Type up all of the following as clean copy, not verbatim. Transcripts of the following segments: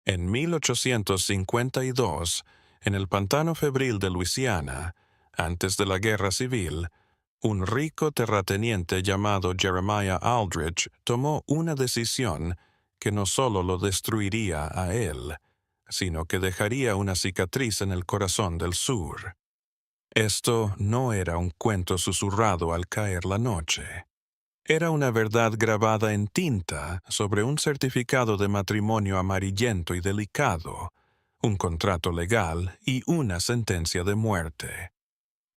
En 1852, en el pantano febril de Luisiana, antes de la Guerra Civil, un rico terrateniente llamado Jeremiah Aldrich tomó una decisión que no solo lo destruiría a él, sino que dejaría una cicatriz en el corazón del sur. Esto no era un cuento susurrado al caer la noche. Era una verdad grabada en tinta sobre un certificado de matrimonio amarillento y delicado, un contrato legal y una sentencia de muerte.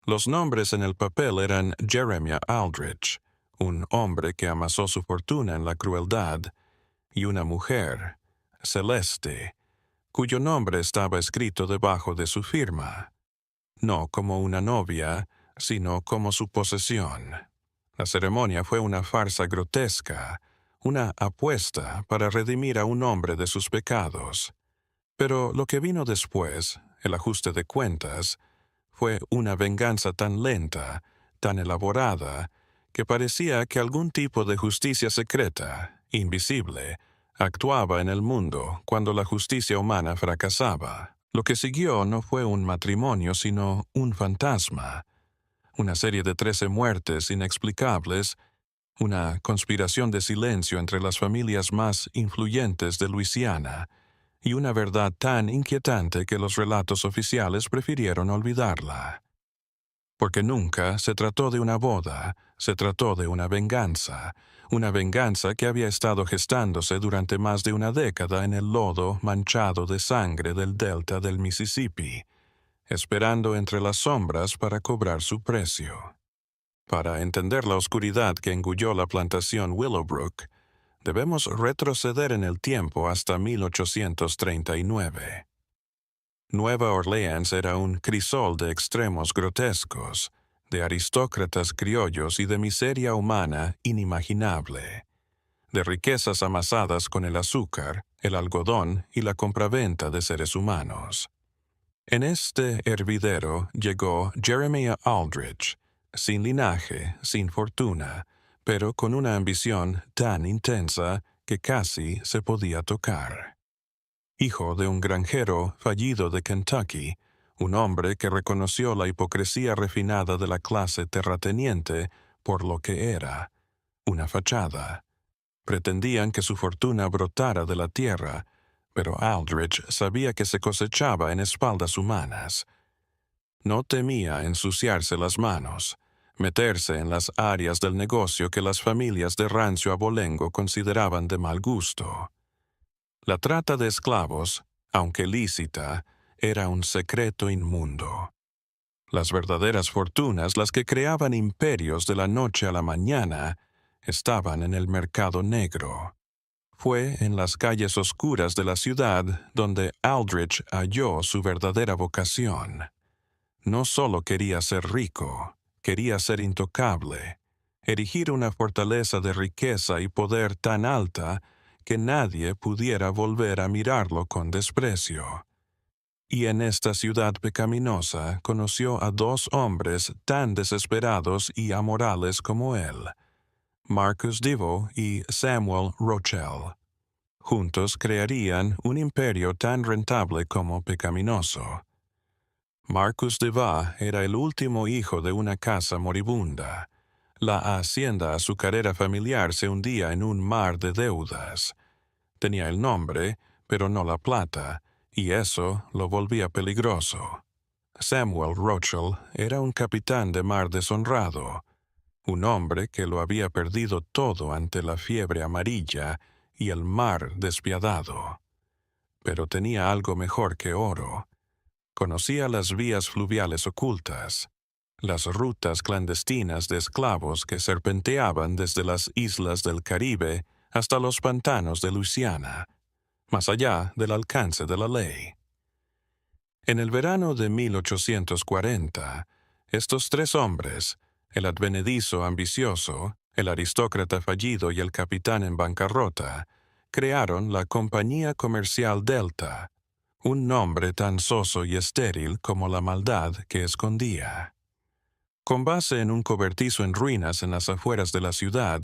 Los nombres en el papel eran Jeremiah Aldrich, un hombre que amasó su fortuna en la crueldad, y una mujer, Celeste, cuyo nombre estaba escrito debajo de su firma, no como una novia, sino como su posesión. La ceremonia fue una farsa grotesca, una apuesta para redimir a un hombre de sus pecados. Pero lo que vino después, el ajuste de cuentas, fue una venganza tan lenta, tan elaborada, que parecía que algún tipo de justicia secreta, invisible, actuaba en el mundo cuando la justicia humana fracasaba. Lo que siguió no fue un matrimonio, sino un fantasma. Una serie de 13 muertes inexplicables, una conspiración de silencio entre las familias más influyentes de Luisiana, y una verdad tan inquietante que los relatos oficiales prefirieron olvidarla. Porque nunca se trató de una boda, se trató de una venganza que había estado gestándose durante más de una década en el lodo manchado de sangre del delta del Mississippi, esperando entre las sombras para cobrar su precio. Para entender la oscuridad que engulló la plantación Willowbrook, debemos retroceder en el tiempo hasta 1839. Nueva Orleans era un crisol de extremos grotescos, de aristócratas criollos y de miseria humana inimaginable, de riquezas amasadas con el azúcar, el algodón y la compraventa de seres humanos. En este hervidero llegó Jeremiah Aldrich, sin linaje, sin fortuna, pero con una ambición tan intensa que casi se podía tocar. Hijo de un granjero fallido de Kentucky, un hombre que reconoció la hipocresía refinada de la clase terrateniente por lo que era, una fachada. Pretendían que su fortuna brotara de la tierra, pero Aldrich sabía que se cosechaba en espaldas humanas. No temía ensuciarse las manos, meterse en las áreas del negocio que las familias de rancio abolengo consideraban de mal gusto. La trata de esclavos, aunque lícita, era un secreto inmundo. Las verdaderas fortunas, las que creaban imperios de la noche a la mañana, estaban en el mercado negro. Fue en las calles oscuras de la ciudad donde Aldrich halló su verdadera vocación. No solo quería ser rico, quería ser intocable, erigir una fortaleza de riqueza y poder tan alta que nadie pudiera volver a mirarlo con desprecio. Y en esta ciudad pecaminosa conoció a dos hombres tan desesperados y amorales como él, Marcus Devo y Samuel Rochelle. Juntos crearían un imperio tan rentable como pecaminoso. Marcus Devo era el último hijo de una casa moribunda. La hacienda azucarera familiar se hundía en un mar de deudas. Tenía el nombre, pero no la plata, y eso lo volvía peligroso. Samuel Rochelle era un capitán de mar deshonrado, un hombre que lo había perdido todo ante la fiebre amarilla y el mar despiadado. Pero tenía algo mejor que oro. Conocía las vías fluviales ocultas, las rutas clandestinas de esclavos que serpenteaban desde las islas del Caribe hasta los pantanos de Luisiana, más allá del alcance de la ley. En el verano de 1840, estos tres hombres, el advenedizo ambicioso, el aristócrata fallido y el capitán en bancarrota, crearon la Compañía Comercial Delta, un nombre tan soso y estéril como la maldad que escondía. Con base en un cobertizo en ruinas en las afueras de la ciudad,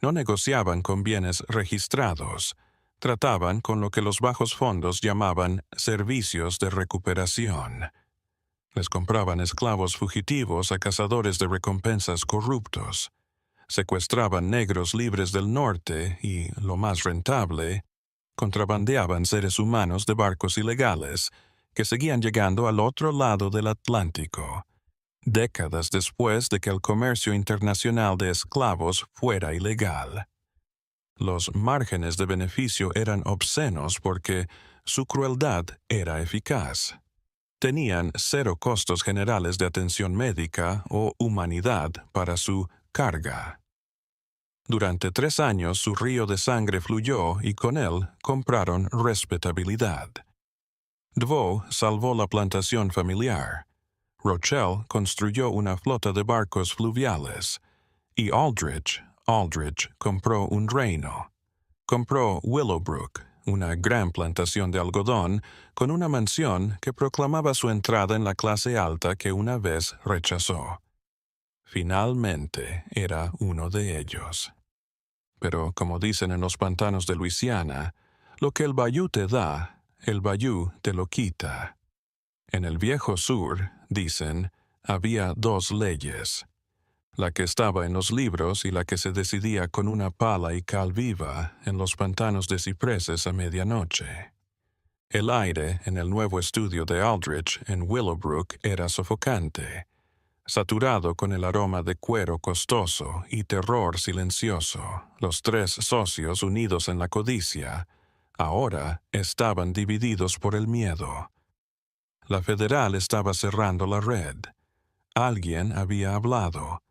no negociaban con bienes registrados, Trataban con lo que los bajos fondos llamaban servicios de recuperación. Les compraban esclavos fugitivos a cazadores de recompensas corruptos. Secuestraban negros libres del norte y, lo más rentable, contrabandeaban seres humanos de barcos ilegales que seguían llegando al otro lado del Atlántico, décadas después de que el comercio internacional de esclavos fuera ilegal. Los márgenes de beneficio eran obscenos porque su crueldad era eficaz. Tenían cero costos generales de atención médica o humanidad para su carga. Durante 3 años su río de sangre fluyó y con él compraron respetabilidad. Deveau salvó la plantación familiar. Rochelle construyó una flota de barcos fluviales. Y Aldrich compró un reino. Compró Willowbrook, una gran plantación de algodón, con una mansión que proclamaba su entrada en la clase alta que una vez rechazó. Finalmente era uno de ellos. Pero, como dicen en los pantanos de Luisiana, lo que el bayou te da, el bayou te lo quita. En el viejo sur, dicen, había 2 leyes. La que estaba en los libros y la que se decidía con una pala y cal viva en los pantanos de cipreses a medianoche. El aire en el nuevo estudio de Aldrich en Willowbrook era sofocante, saturado con el aroma de cuero costoso y terror silencioso. Los 3 socios unidos en la codicia, ahora estaban divididos por el miedo. La federal estaba cerrando la red. Alguien había hablado.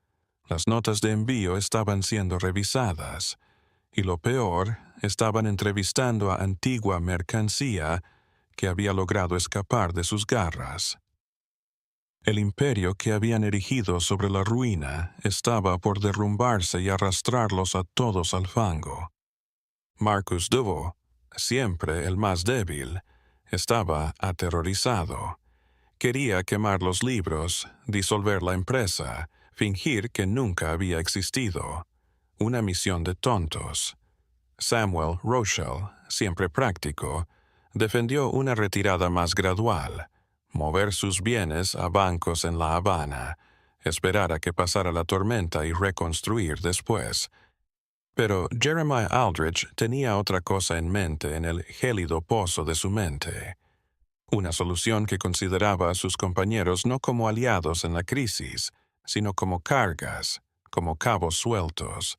Las notas de envío estaban siendo revisadas. Y lo peor, estaban entrevistando a antigua mercancía que había logrado escapar de sus garras. El imperio que habían erigido sobre la ruina estaba por derrumbarse y arrastrarlos a todos al fango. Marcus Deveau, siempre el más débil, estaba aterrorizado. Quería quemar los libros, disolver la empresa, fingir que nunca había existido. Una misión de tontos. Samuel Rochelle, siempre práctico, defendió una retirada más gradual. Mover sus bienes a bancos en La Habana, esperar a que pasara la tormenta y reconstruir después. Pero Jeremiah Aldrich tenía otra cosa en mente en el gélido pozo de su mente. Una solución que consideraba a sus compañeros no como aliados en la crisis, sino como cargas, como cabos sueltos.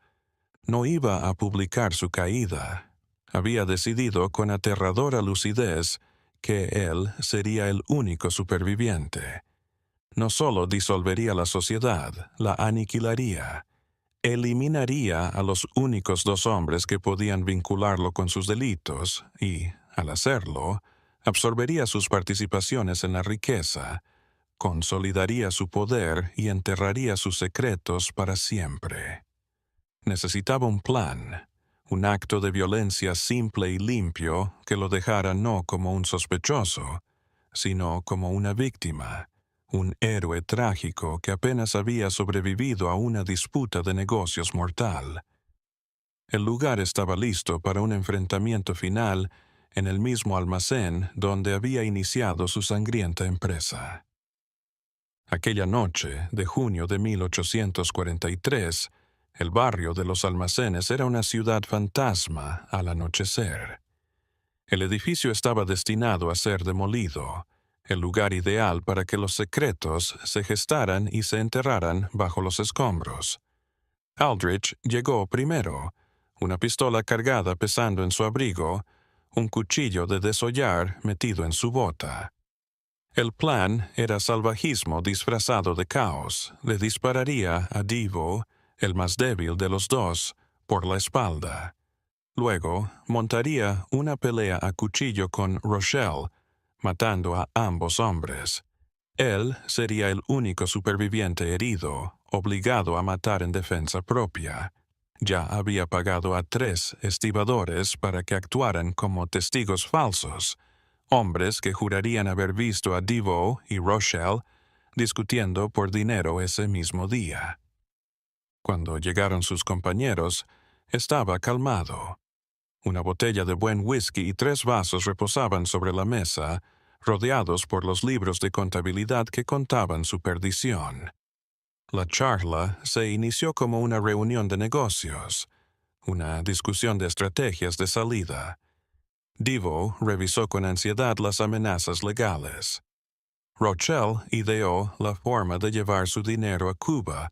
No iba a publicar su caída. Había decidido con aterradora lucidez que él sería el único superviviente. No solo disolvería la sociedad, la aniquilaría. Eliminaría a los únicos 2 hombres que podían vincularlo con sus delitos y, al hacerlo, absorbería sus participaciones en la riqueza, consolidaría su poder y enterraría sus secretos para siempre. Necesitaba un plan, un acto de violencia simple y limpio que lo dejara no como un sospechoso, sino como una víctima, un héroe trágico que apenas había sobrevivido a una disputa de negocios mortal. El lugar estaba listo para un enfrentamiento final en el mismo almacén donde había iniciado su sangrienta empresa. Aquella noche de junio de 1843, el barrio de los almacenes era una ciudad fantasma al anochecer. El edificio estaba destinado a ser demolido, el lugar ideal para que los secretos se gestaran y se enterraran bajo los escombros. Aldrich llegó primero, una pistola cargada pesando en su abrigo, un cuchillo de desollar metido en su bota. El plan era salvajismo disfrazado de caos. Le dispararía a Deveau, el más débil de los 2, por la espalda. Luego montaría una pelea a cuchillo con Rochelle, matando a ambos hombres. Él sería el único superviviente herido, obligado a matar en defensa propia. Ya había pagado a 3 estibadores para que actuaran como testigos falsos, hombres que jurarían haber visto a Deveau y Rochelle discutiendo por dinero ese mismo día. Cuando llegaron sus compañeros, estaba calmado. Una botella de buen whisky y 3 vasos reposaban sobre la mesa, rodeados por los libros de contabilidad que contaban su perdición. La charla se inició como una reunión de negocios, una discusión de estrategias de salida. Devo revisó con ansiedad las amenazas legales. Rochelle ideó la forma de llevar su dinero a Cuba,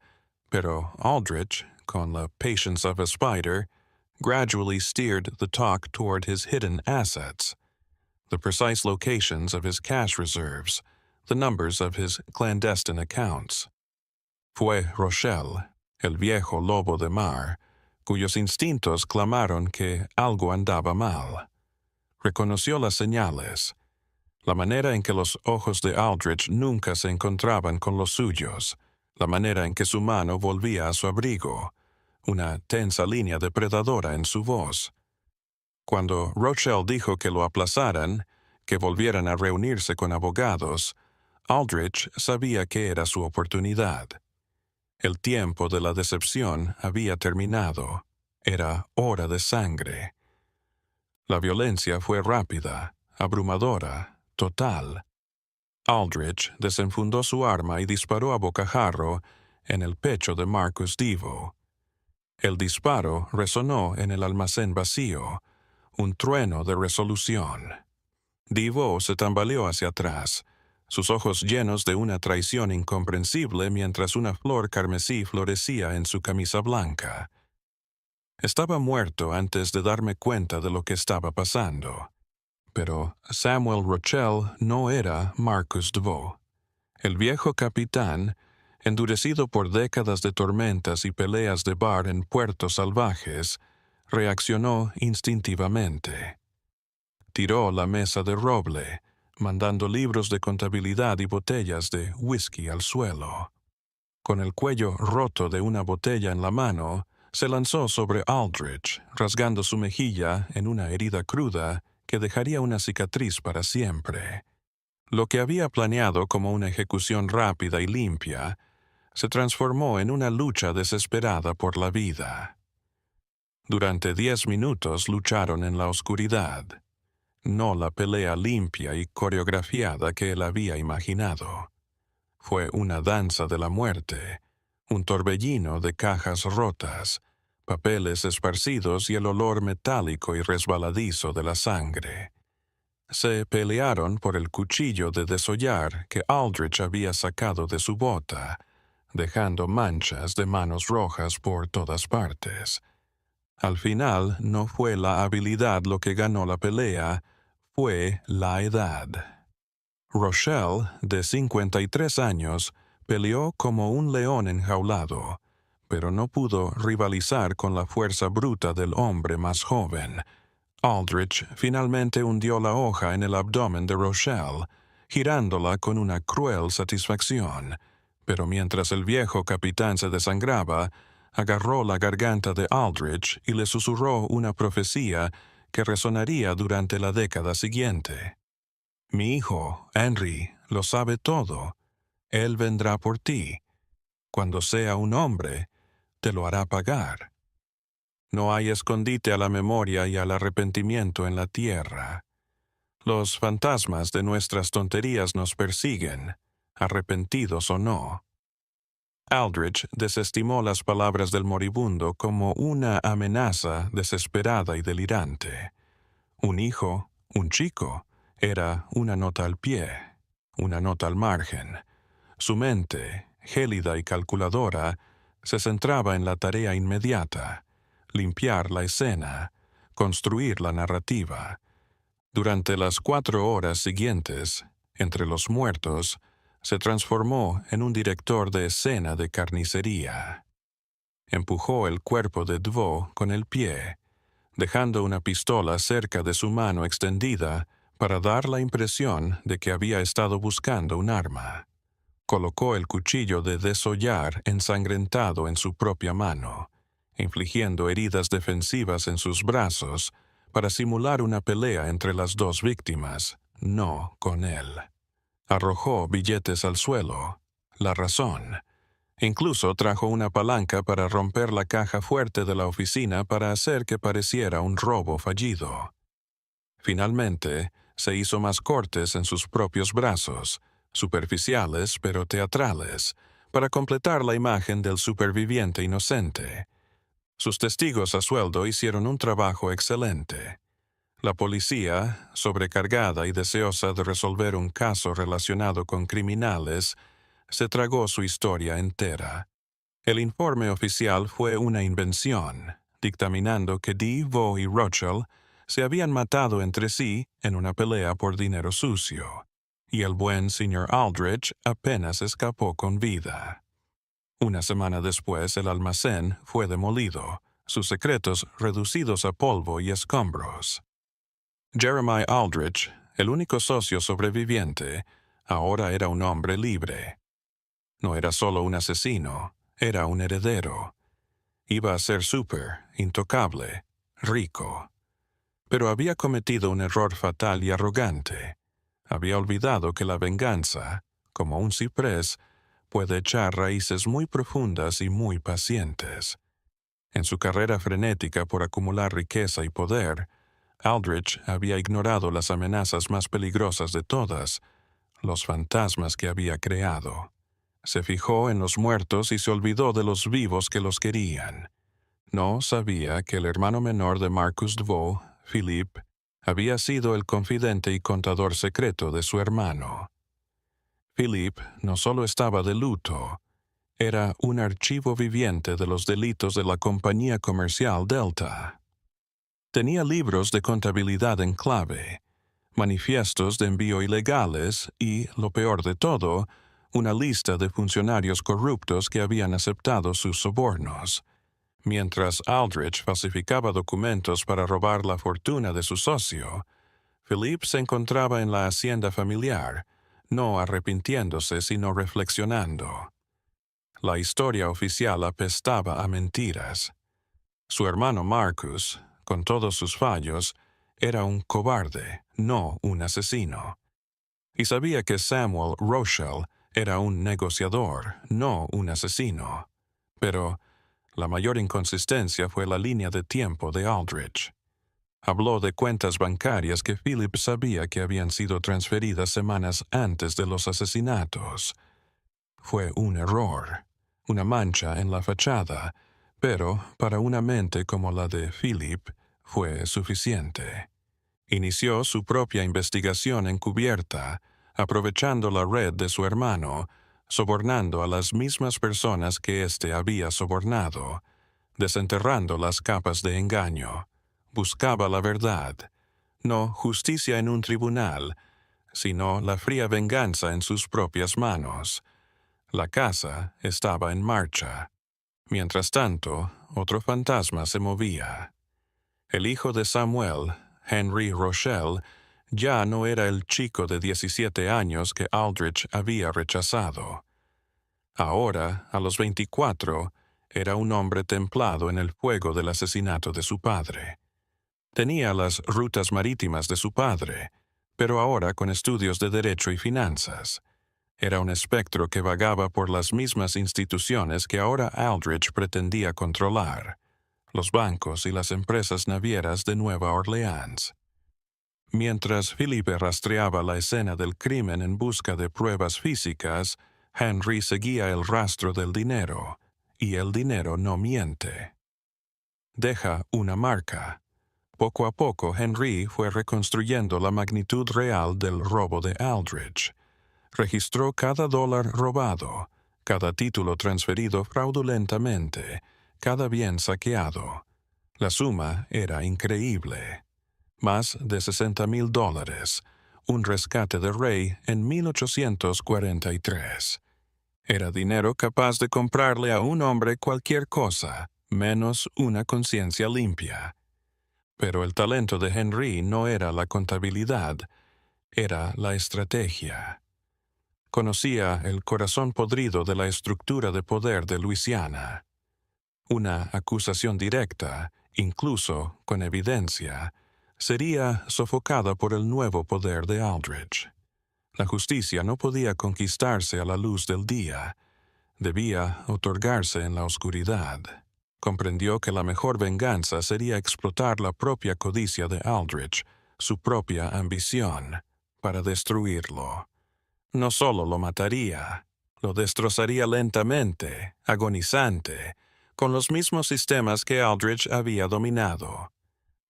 pero Aldrich, con la patience of a spider, gradually steered the talk toward his hidden assets, the precise locations of his cash reserves, the numbers of his clandestine accounts. Fue Rochelle, el viejo lobo de mar, cuyos instintos clamaron que algo andaba mal. Reconoció las señales, la manera en que los ojos de Aldrich nunca se encontraban con los suyos, la manera en que su mano volvía a su abrigo, una tensa línea depredadora en su voz. Cuando Rochelle dijo que lo aplazaran, que volvieran a reunirse con abogados, Aldrich sabía que era su oportunidad. El tiempo de la decepción había terminado. Era hora de sangre. La violencia fue rápida, abrumadora, total. Aldrich desenfundó su arma y disparó a bocajarro en el pecho de Marcus Devo. El disparo resonó en el almacén vacío, un trueno de resolución. Devo se tambaleó hacia atrás, sus ojos llenos de una traición incomprensible mientras una flor carmesí florecía en su camisa blanca. Estaba muerto antes de darme cuenta de lo que estaba pasando. Pero Samuel Rochelle no era Marcus Devo. El viejo capitán, endurecido por décadas de tormentas y peleas de bar en puertos salvajes, reaccionó instintivamente. Tiró la mesa de roble, mandando libros de contabilidad y botellas de whisky al suelo. Con el cuello roto de una botella en la mano, se lanzó sobre Aldrich, rasgando su mejilla en una herida cruda que dejaría una cicatriz para siempre. Lo que había planeado como una ejecución rápida y limpia, se transformó en una lucha desesperada por la vida. Durante 10 minutos lucharon en la oscuridad, no la pelea limpia y coreografiada que él había imaginado. Fue una danza de la muerte, un torbellino de cajas rotas, papeles esparcidos y el olor metálico y resbaladizo de la sangre. Se pelearon por el cuchillo de desollar que Aldrich había sacado de su bota, dejando manchas de manos rojas por todas partes. Al final no fue la habilidad lo que ganó la pelea, fue la edad. Rochelle, de 53 años, peleó como un león enjaulado, pero no pudo rivalizar con la fuerza bruta del hombre más joven. Aldrich finalmente hundió la hoja en el abdomen de Rochelle, girándola con una cruel satisfacción, pero mientras el viejo capitán se desangraba, agarró la garganta de Aldrich y le susurró una profecía que resonaría durante la década siguiente. Mi hijo, Henry, lo sabe todo. Él vendrá por ti. Cuando sea un hombre, te lo hará pagar. No hay escondite a la memoria y al arrepentimiento en la tierra. Los fantasmas de nuestras tonterías nos persiguen, arrepentidos o no. Aldrich desestimó las palabras del moribundo como una amenaza desesperada y delirante. Un hijo, un chico, era una nota al pie, una nota al margen. Su mente, gélida y calculadora, se centraba en la tarea inmediata, limpiar la escena, construir la narrativa. Durante las 4 horas siguientes, entre los muertos, se transformó en un director de escena de carnicería. Empujó el cuerpo de Devo con el pie, dejando una pistola cerca de su mano extendida para dar la impresión de que había estado buscando un arma. Colocó el cuchillo de desollar ensangrentado en su propia mano, infligiendo heridas defensivas en sus brazos para simular una pelea entre las 2 víctimas, no con él. Arrojó billetes al suelo. La razón. Incluso trajo una palanca para romper la caja fuerte de la oficina para hacer que pareciera un robo fallido. Finalmente, se hizo más cortes en sus propios brazos, superficiales pero teatrales, para completar la imagen del superviviente inocente. Sus testigos a sueldo hicieron un trabajo excelente. La policía, sobrecargada y deseosa de resolver un caso relacionado con criminales, se tragó su historia entera. El informe oficial fue una invención, dictaminando que Dee, Vo y Rochelle se habían matado entre sí en una pelea por dinero sucio, y el buen señor Aldrich apenas escapó con vida. Una semana después el almacén fue demolido, sus secretos reducidos a polvo y escombros. Jeremiah Aldrich, el único socio sobreviviente, ahora era un hombre libre. No era solo un asesino, era un heredero. Iba a ser intocable, rico. Pero había cometido un error fatal y arrogante. Había olvidado que la venganza, como un ciprés, puede echar raíces muy profundas y muy pacientes. En su carrera frenética por acumular riqueza y poder, Aldrich había ignorado las amenazas más peligrosas de todas, los fantasmas que había creado. Se fijó en los muertos y se olvidó de los vivos que los querían. No sabía que el hermano menor de Marcus DeVoe, Philippe, había sido el confidente y contador secreto de su hermano. Philippe no solo estaba de luto, era un archivo viviente de los delitos de la compañía comercial Delta. Tenía libros de contabilidad en clave, manifiestos de envío ilegales y, lo peor de todo, una lista de funcionarios corruptos que habían aceptado sus sobornos. Mientras Aldrich falsificaba documentos para robar la fortuna de su socio, Philippe se encontraba en la hacienda familiar, no arrepintiéndose sino reflexionando. La historia oficial apestaba a mentiras. Su hermano Marcus, con todos sus fallos, era un cobarde, no un asesino. Y sabía que Samuel Rochelle era un negociador, no un asesino. Pero la mayor inconsistencia fue la línea de tiempo de Aldrich. Habló de cuentas bancarias que Philip sabía que habían sido transferidas semanas antes de los asesinatos. Fue un error, una mancha en la fachada, pero para una mente como la de Philip fue suficiente. Inició su propia investigación encubierta, aprovechando la red de su hermano, sobornando a las mismas personas que éste había sobornado, desenterrando las capas de engaño. Buscaba la verdad, no justicia en un tribunal, sino la fría venganza en sus propias manos. La casa estaba en marcha. Mientras tanto, otro fantasma se movía. El hijo de Samuel, Henry Rochelle, ya no era el chico de 17 años que Aldrich había rechazado. Ahora, a los 24, era un hombre templado en el fuego del asesinato de su padre. Tenía las rutas marítimas de su padre, pero ahora con estudios de derecho y finanzas. Era un espectro que vagaba por las mismas instituciones que ahora Aldrich pretendía controlar, los bancos y las empresas navieras de Nueva Orleans. Mientras Philippe rastreaba la escena del crimen en busca de pruebas físicas, Henry seguía el rastro del dinero, y el dinero no miente. Deja una marca. Poco a poco Henry fue reconstruyendo la magnitud real del robo de Aldrich. Registró cada dólar robado, cada título transferido fraudulentamente, cada bien saqueado. La suma era increíble. Más de $60,000, un rescate de rey en 1843. Era dinero capaz de comprarle a un hombre cualquier cosa, menos una conciencia limpia. Pero el talento de Henry no era la contabilidad, era la estrategia. Conocía el corazón podrido de la estructura de poder de Luisiana. Una acusación directa, incluso con evidencia, sería sofocada por el nuevo poder de Aldrich. La justicia no podía conquistarse a la luz del día. Debía otorgarse en la oscuridad. Comprendió que la mejor venganza sería explotar la propia codicia de Aldrich, su propia ambición, para destruirlo. No solo lo mataría, lo destrozaría lentamente, agonizante, con los mismos sistemas que Aldrich había dominado.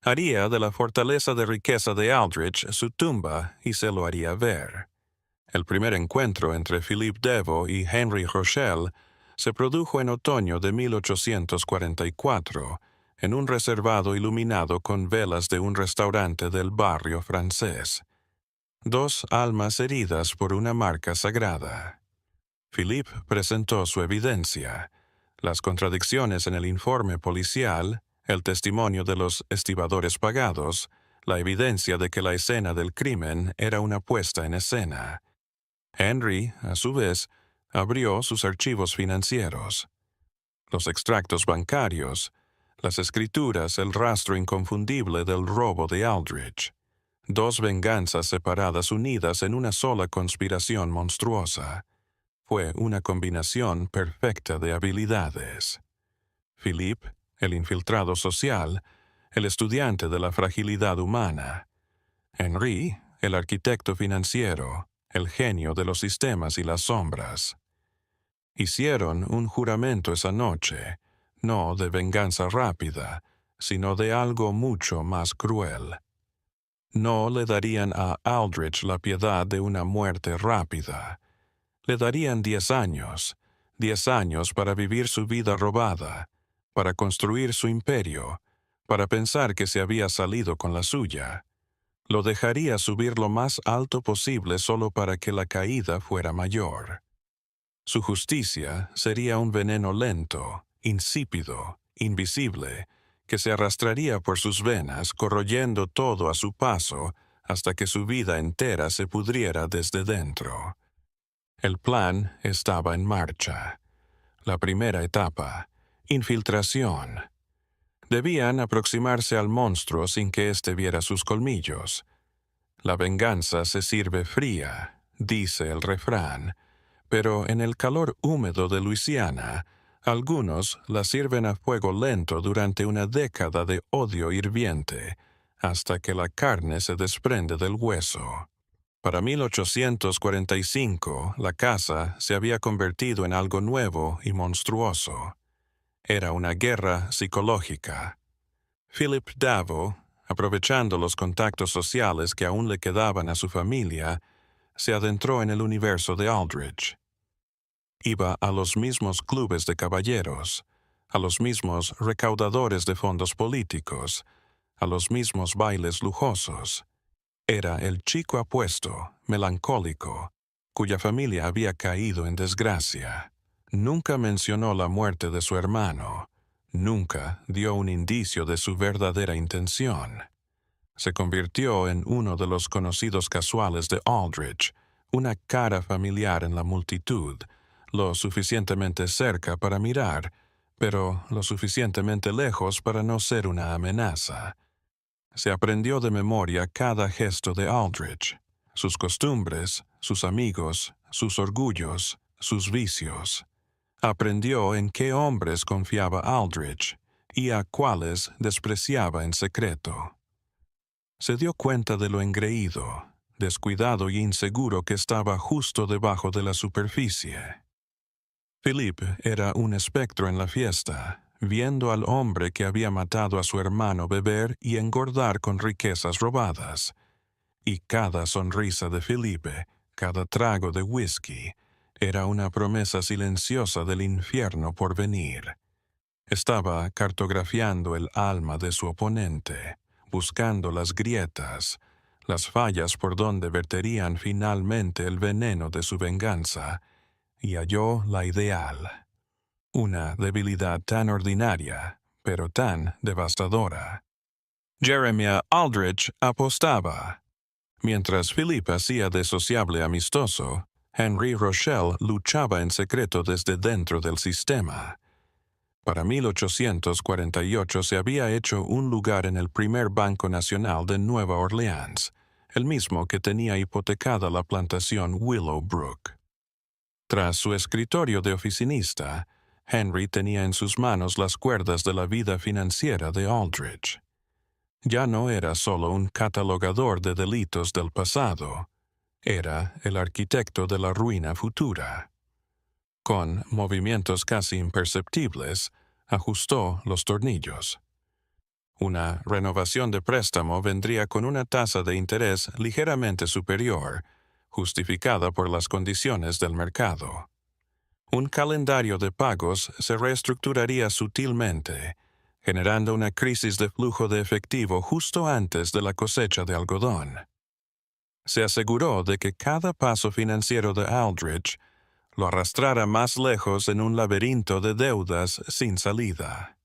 Haría de la fortaleza de riqueza de Aldrich su tumba y se lo haría ver. El primer encuentro entre Philippe Deveau y Henry Rochelle se produjo en otoño de 1844, en un reservado iluminado con velas de un restaurante del barrio francés. Dos almas heridas por una marca sagrada. Philippe presentó su evidencia, las contradicciones en el informe policial, el testimonio de los estibadores pagados, la evidencia de que la escena del crimen era una puesta en escena. Henry, a su vez, abrió sus archivos financieros. Los extractos bancarios, las escrituras, el rastro inconfundible del robo de Aldrich. Dos venganzas separadas unidas en una sola conspiración monstruosa. Fue una combinación perfecta de habilidades. Philippe, el infiltrado social, el estudiante de la fragilidad humana. Henry, el arquitecto financiero, el genio de los sistemas y las sombras. Hicieron un juramento esa noche, no de venganza rápida, sino de algo mucho más cruel. No le darían a Aldrich la piedad de una muerte rápida. Le darían 10 años, 10 años para vivir su vida robada, para construir su imperio, para pensar que se había salido con la suya. Lo dejaría subir lo más alto posible solo para que la caída fuera mayor. Su justicia sería un veneno lento, insípido, invisible, que se arrastraría por sus venas, corroyendo todo a su paso, hasta que su vida entera se pudriera desde dentro. El plan estaba en marcha. La primera etapa, infiltración. Debían aproximarse al monstruo sin que éste viera sus colmillos. La venganza se sirve fría, dice el refrán, pero en el calor húmedo de Luisiana, algunos la sirven a fuego lento durante una década de odio hirviente, hasta que la carne se desprende del hueso. Para 1845, la casa se había convertido en algo nuevo y monstruoso. Era una guerra psicológica. Philippe Deveau, aprovechando los contactos sociales que aún le quedaban a su familia, se adentró en el universo de Aldrich. Iba a los mismos clubes de caballeros, a los mismos recaudadores de fondos políticos, a los mismos bailes lujosos. Era el chico apuesto, melancólico, cuya familia había caído en desgracia. Nunca mencionó la muerte de su hermano. Nunca dio un indicio de su verdadera intención. Se convirtió en uno de los conocidos casuales de Aldrich, una cara familiar en la multitud, lo suficientemente cerca para mirar, pero lo suficientemente lejos para no ser una amenaza. Se aprendió de memoria cada gesto de Aldrich, sus costumbres, sus amigos, sus orgullos, sus vicios. Aprendió en qué hombres confiaba Aldrich y a cuáles despreciaba en secreto. Se dio cuenta de lo engreído, descuidado y inseguro que estaba justo debajo de la superficie. Philippe era un espectro en la fiesta, viendo al hombre que había matado a su hermano beber y engordar con riquezas robadas. Y cada sonrisa de Philippe, cada trago de whisky, era una promesa silenciosa del infierno por venir. Estaba cartografiando el alma de su oponente, buscando las grietas, las fallas por donde verterían finalmente el veneno de su venganza, y halló la ideal. Una debilidad tan ordinaria, pero tan devastadora. Jeremiah Aldrich apostaba. Mientras Philippe hacía de sociable amistoso, Henry Rochelle luchaba en secreto desde dentro del sistema. Para 1848 se había hecho un lugar en el primer Banco Nacional de Nueva Orleans, el mismo que tenía hipotecada la plantación Willowbrook. Tras su escritorio de oficinista, Henry tenía en sus manos las cuerdas de la vida financiera de Aldrich. Ya no era solo un catalogador de delitos del pasado, era el arquitecto de la ruina futura. Con movimientos casi imperceptibles, ajustó los tornillos. Una renovación de préstamo vendría con una tasa de interés ligeramente superior, justificada por las condiciones del mercado. Un calendario de pagos se reestructuraría sutilmente, generando una crisis de flujo de efectivo justo antes de la cosecha de algodón. Se aseguró de que cada paso financiero de Aldrich lo arrastrara más lejos en un laberinto de deudas sin salida.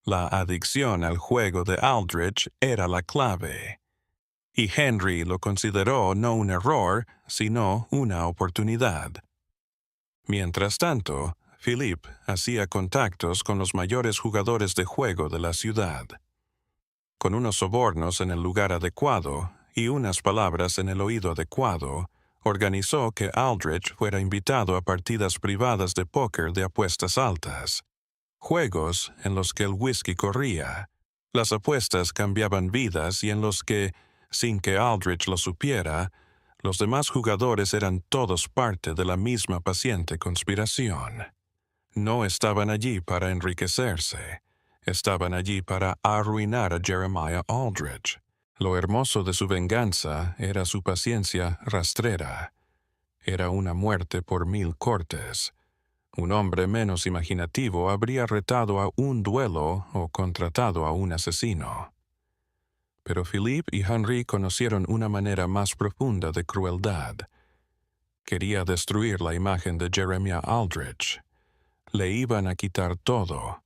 La adicción al juego de Aldrich era la clave, y Henry lo consideró no un error, sino una oportunidad. Mientras tanto, Philippe hacía contactos con los mayores jugadores de juego de la ciudad. Con unos sobornos en el lugar adecuado y unas palabras en el oído adecuado, organizó que Aldrich fuera invitado a partidas privadas de póker de apuestas altas, juegos en los que el whisky corría, las apuestas cambiaban vidas y en los que, sin que Aldrich lo supiera, los demás jugadores eran todos parte de la misma paciente conspiración. No estaban allí para enriquecerse, estaban allí para arruinar a Jeremiah Aldrich. Lo hermoso de su venganza era su paciencia rastrera. Era una muerte por 1000 cortes. Un hombre menos imaginativo habría retado a un duelo o contratado a un asesino. Pero Philippe y Henry conocieron una manera más profunda de crueldad. Quería destruir la imagen de Jeremiah Aldrich. Le iban a quitar todo: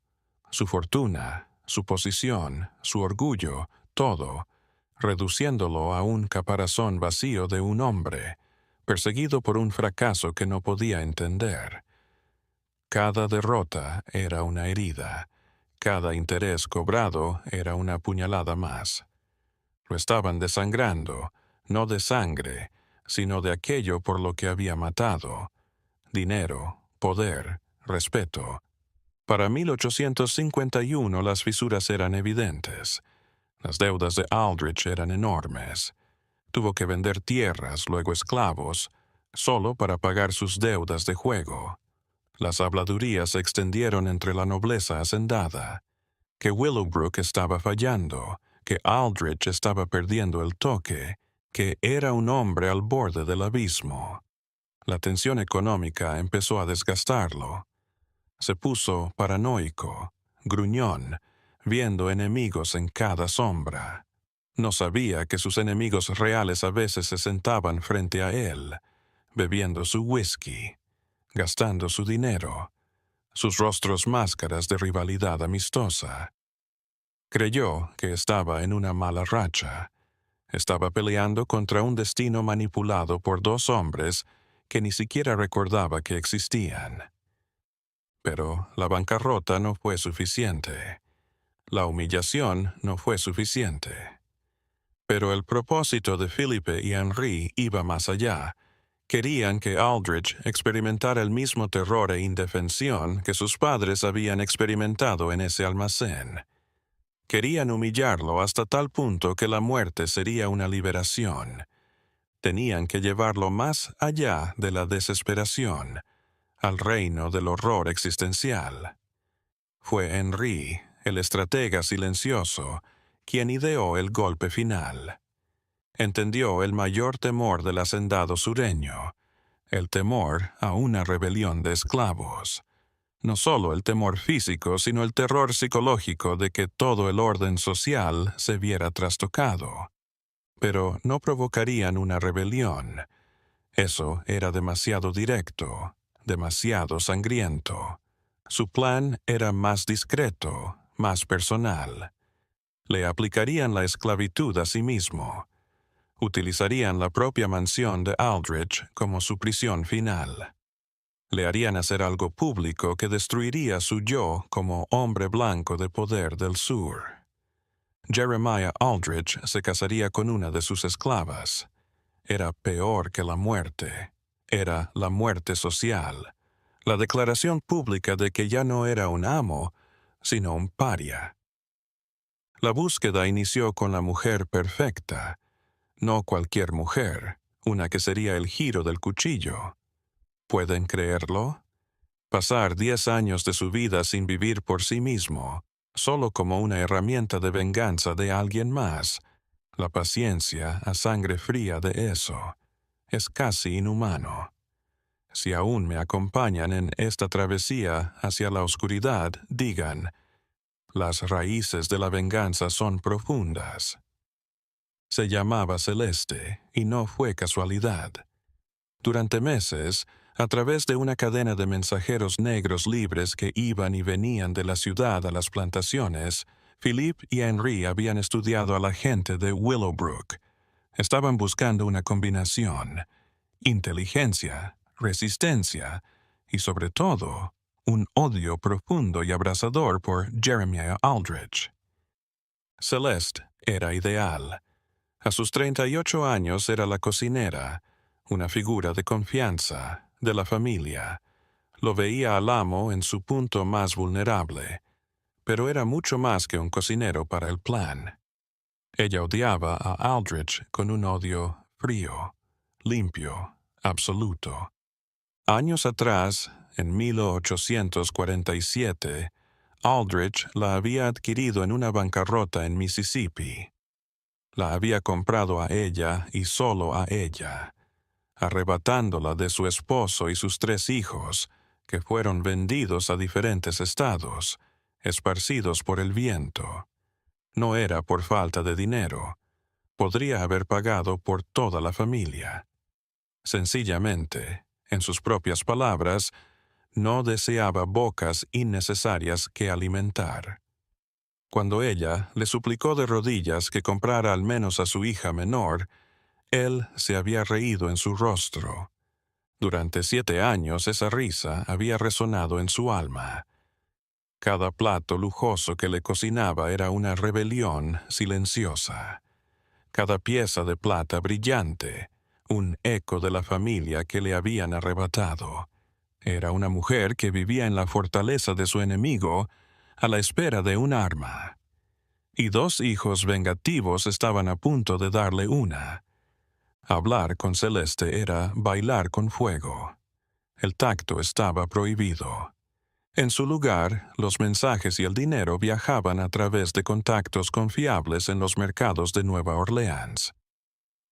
su fortuna, su posición, su orgullo, todo, reduciéndolo a un caparazón vacío de un hombre, perseguido por un fracaso que no podía entender. Cada derrota era una herida, cada interés cobrado era una puñalada más. Lo estaban desangrando, no de sangre, sino de aquello por lo que había matado: dinero, poder, respeto. Para 1851 las fisuras eran evidentes. Las deudas de Aldrich eran enormes. Tuvo que vender tierras, luego esclavos, solo para pagar sus deudas de juego. Las habladurías se extendieron entre la nobleza hacendada, que Willowbrook estaba fallando, que Aldrich estaba perdiendo el toque, que era un hombre al borde del abismo. La tensión económica empezó a desgastarlo. Se puso paranoico, gruñón, viendo enemigos en cada sombra. No sabía que sus enemigos reales a veces se sentaban frente a él, bebiendo su whisky, gastando su dinero, sus rostros máscaras de rivalidad amistosa. Creyó que estaba en una mala racha. Estaba peleando contra un destino manipulado por dos hombres que ni siquiera recordaba que existían. Pero la bancarrota no fue suficiente. La humillación no fue suficiente. Pero el propósito de Philippe y Henry iba más allá. Querían que Aldrich experimentara el mismo terror e indefensión que sus padres habían experimentado en ese almacén. Querían humillarlo hasta tal punto que la muerte sería una liberación. Tenían que llevarlo más allá de la desesperación, al reino del horror existencial. Fue Henry, el estratega silencioso, quien ideó el golpe final. Entendió el mayor temor del hacendado sureño, el temor a una rebelión de esclavos. No solo el temor físico, sino el terror psicológico de que todo el orden social se viera trastocado. Pero no provocarían una rebelión. Eso era demasiado directo, demasiado sangriento. Su plan era más discreto, más personal. Le aplicarían la esclavitud a sí mismo. Utilizarían la propia mansión de Aldrich como su prisión final. Le harían hacer algo público que destruiría su yo como hombre blanco de poder del sur. Jeremiah Aldrich se casaría con una de sus esclavas. Era peor que la muerte. era la muerte social, la declaración pública de que ya no era un amo, sino un paria. La búsqueda inició con la mujer perfecta, no cualquier mujer, una que sería el giro del cuchillo. ¿Pueden creerlo? Pasar 10 años de su vida sin vivir por sí mismo, solo como una herramienta de venganza de alguien más. La paciencia a sangre fría de eso es casi inhumano. Si aún me acompañan en esta travesía hacia la oscuridad, digan, las raíces de la venganza son profundas. Se llamaba Celeste, y no fue casualidad. Durante meses, a través de una cadena de mensajeros negros libres que iban y venían de la ciudad a las plantaciones, Philippe y Henry habían estudiado a la gente de Willowbrook. Estaban buscando una combinación: inteligencia, resistencia y, sobre todo, un odio profundo y abrasador por Jeremiah Aldrich. Celeste era ideal. A sus 38 años era la cocinera, una figura de confianza, de la familia. Lo veía al amo en su punto más vulnerable, pero era mucho más que un cocinero para el plan. Ella odiaba a Aldrich con un odio frío, limpio, absoluto. Años atrás, en 1847, Aldrich la había adquirido en una bancarrota en Mississippi. La había comprado a ella y solo a ella, arrebatándola de su esposo y sus 3 hijos, que fueron vendidos a diferentes estados, esparcidos por el viento. No era por falta de dinero. Podría haber pagado por toda la familia. Sencillamente, en sus propias palabras, no deseaba bocas innecesarias que alimentar. Cuando ella le suplicó de rodillas que comprara al menos a su hija menor, él se había reído en su rostro. Durante 7 años esa risa había resonado en su alma. Cada plato lujoso que le cocinaba era una rebelión silenciosa. Cada pieza de plata brillante, un eco de la familia que le habían arrebatado. Era una mujer que vivía en la fortaleza de su enemigo, a la espera de un arma. Y 2 hijos vengativos estaban a punto de darle una. Hablar con Celeste era bailar con fuego. El tacto estaba prohibido. En su lugar, los mensajes y el dinero viajaban a través de contactos confiables en los mercados de Nueva Orleans.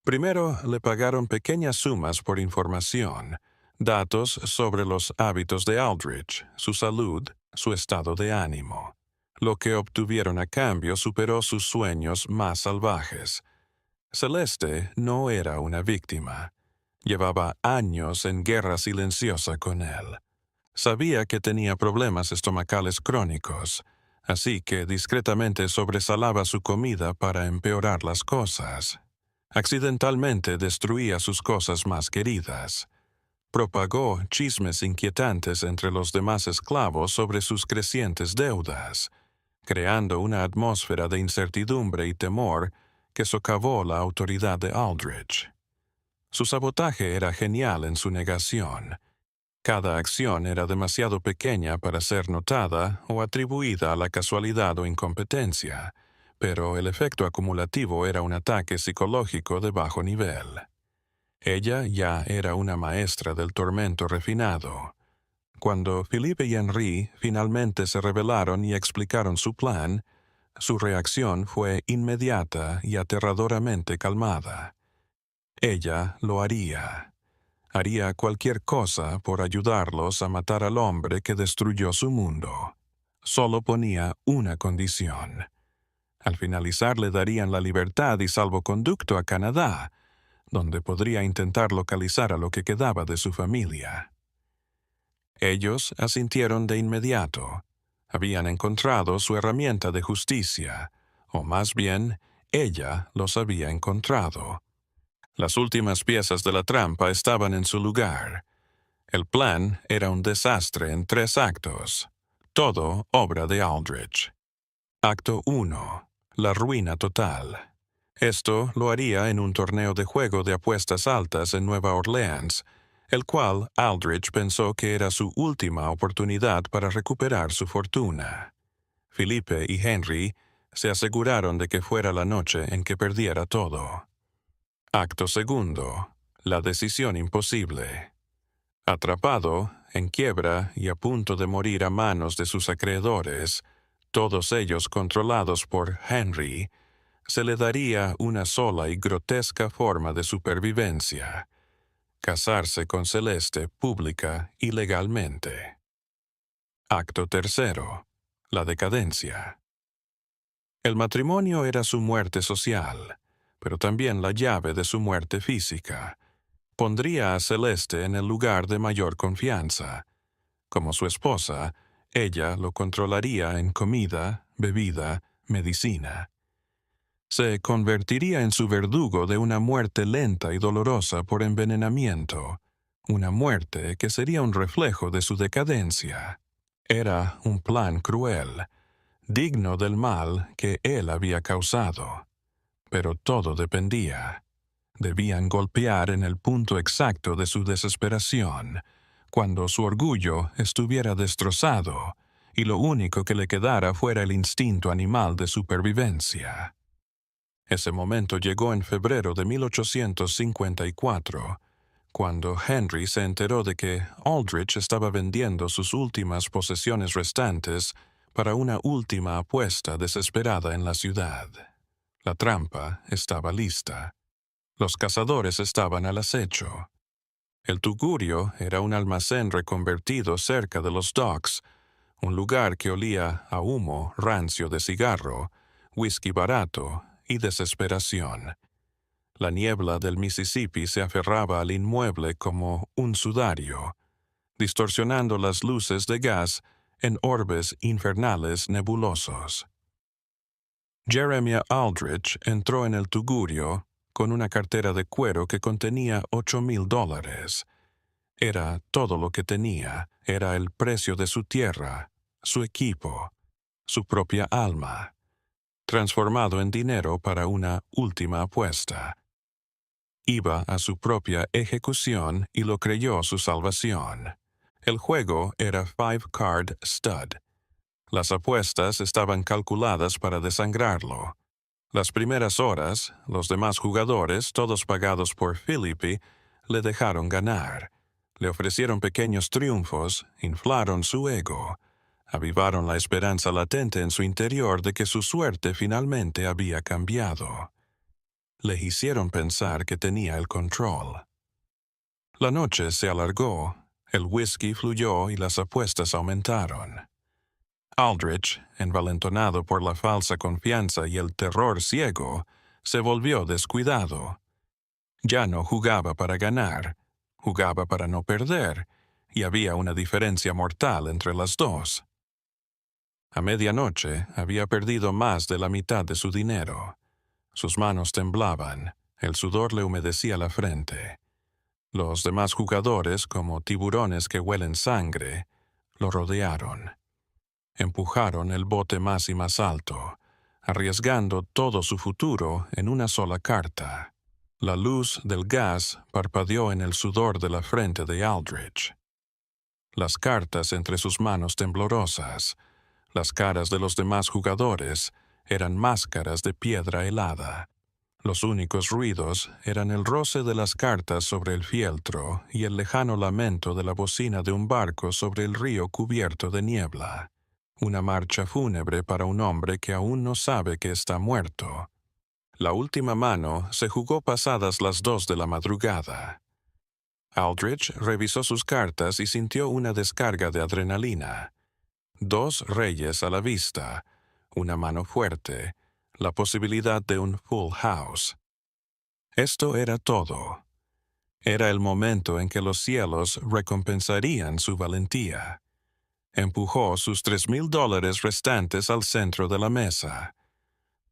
Primero le pagaron pequeñas sumas por información, datos sobre los hábitos de Aldrich, su salud, su estado de ánimo. Lo que obtuvieron a cambio superó sus sueños más salvajes. Celeste no era una víctima. Llevaba años en guerra silenciosa con él. Sabía que tenía problemas estomacales crónicos, así que discretamente sobresalaba su comida para empeorar las cosas. Accidentalmente destruía sus cosas más queridas. Propagó chismes inquietantes entre los demás esclavos sobre sus crecientes deudas, creando una atmósfera de incertidumbre y temor que socavó la autoridad de Aldrich. Su sabotaje era genial en su negación. Cada acción era demasiado pequeña para ser notada o atribuida a la casualidad o incompetencia, pero el efecto acumulativo era un ataque psicológico de bajo nivel. Ella ya era una maestra del tormento refinado. Cuando Philippe y Henry finalmente se rebelaron y explicaron su plan, su reacción fue inmediata y aterradoramente calmada. Ella lo haría. Haría cualquier cosa por ayudarlos a matar al hombre que destruyó su mundo. Solo ponía una condición. Al finalizar le darían la libertad y salvoconducto a Canadá, donde podría intentar localizar a lo que quedaba de su familia. Ellos asintieron de inmediato. Habían encontrado su herramienta de justicia, o más bien, ella los había encontrado. Las últimas piezas de la trampa estaban en su lugar. El plan era un desastre en 3 actos, todo obra de Aldrich. Acto 1. La ruina total. Esto lo haría en un torneo de juego de apuestas altas en Nueva Orleans, el cual Aldrich pensó que era su última oportunidad para recuperar su fortuna. Felipe y Henry se aseguraron de que fuera la noche en que perdiera todo. Acto segundo. La decisión imposible. Atrapado, en quiebra y a punto de morir a manos de sus acreedores, todos ellos controlados por Henry, se le daría una sola y grotesca forma de supervivencia: casarse con Celeste pública y legalmente. Acto tercero. La decadencia. El matrimonio era su muerte social, pero también la llave de su muerte física. Pondría a Celeste en el lugar de mayor confianza. Como su esposa, ella lo controlaría en comida, bebida, medicina. Se convertiría en su verdugo de una muerte lenta y dolorosa por envenenamiento, una muerte que sería un reflejo de su decadencia. Era un plan cruel, digno del mal que él había causado. Pero todo dependía. Debían golpear en el punto exacto de su desesperación, cuando su orgullo estuviera destrozado y lo único que le quedara fuera el instinto animal de supervivencia. Ese momento llegó en febrero de 1854, cuando Henry se enteró de que Aldrich estaba vendiendo sus últimas posesiones restantes para una última apuesta desesperada en la ciudad. La trampa estaba lista. Los cazadores estaban al acecho. El tugurio era un almacén reconvertido cerca de los docks, un lugar que olía a humo rancio de cigarro, whisky barato y desesperación. La niebla del Mississippi se aferraba al inmueble como un sudario, distorsionando las luces de gas en orbes infernales nebulosos. Jeremiah Aldrich entró en el tugurio con una cartera de cuero que contenía $8,000. Era todo lo que tenía, era el precio de su tierra, su equipo, su propia alma, transformado en dinero para una última apuesta. Iba a su propia ejecución y lo creyó su salvación. El juego era 5-card stud. Las apuestas estaban calculadas para desangrarlo. Las primeras horas, los demás jugadores, todos pagados por Philippi, le dejaron ganar. Le ofrecieron pequeños triunfos, inflaron su ego, avivaron la esperanza latente en su interior de que su suerte finalmente había cambiado. Le hicieron pensar que tenía el control. La noche se alargó, el whisky fluyó y las apuestas aumentaron. Aldrich, envalentonado por la falsa confianza y el terror ciego, se volvió descuidado. Ya no jugaba para ganar, jugaba para no perder, y había una diferencia mortal entre las dos. A medianoche había perdido más de la mitad de su dinero. Sus manos temblaban, el sudor le humedecía la frente. Los demás jugadores, como tiburones que huelen sangre, lo rodearon. Empujaron el bote más y más alto, arriesgando todo su futuro en una sola carta. La luz del gas parpadeó en el sudor de la frente de Aldrich. Las cartas entre sus manos temblorosas, las caras de los demás jugadores, eran máscaras de piedra helada. Los únicos ruidos eran el roce de las cartas sobre el fieltro y el lejano lamento de la bocina de un barco sobre el río cubierto de niebla. Una marcha fúnebre para un hombre que aún no sabe que está muerto. La última mano se jugó pasadas las 2 de la madrugada. Aldrich revisó sus cartas y sintió una descarga de adrenalina. 2 reyes a la vista, una mano fuerte, la posibilidad de un full house. Esto era todo. Era el momento en que los cielos recompensarían su valentía. Empujó sus $3,000 restantes al centro de la mesa.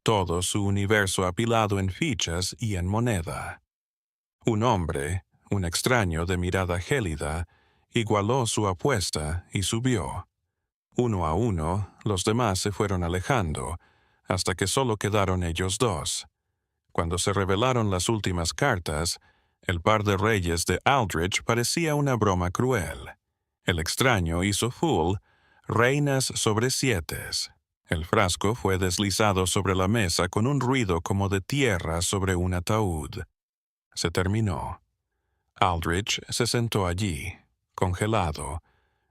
Todo su universo apilado en fichas y en moneda. Un hombre, un extraño de mirada gélida, igualó su apuesta y subió. Uno a uno, los demás se fueron alejando, hasta que solo quedaron ellos dos. Cuando se revelaron las últimas cartas, El par de reyes de Aldrich parecía una broma cruel. El extraño hizo full reinas sobre sietes. El frasco fue deslizado sobre la mesa con un ruido como de tierra sobre un ataúd. Se terminó. Aldrich se sentó allí, congelado,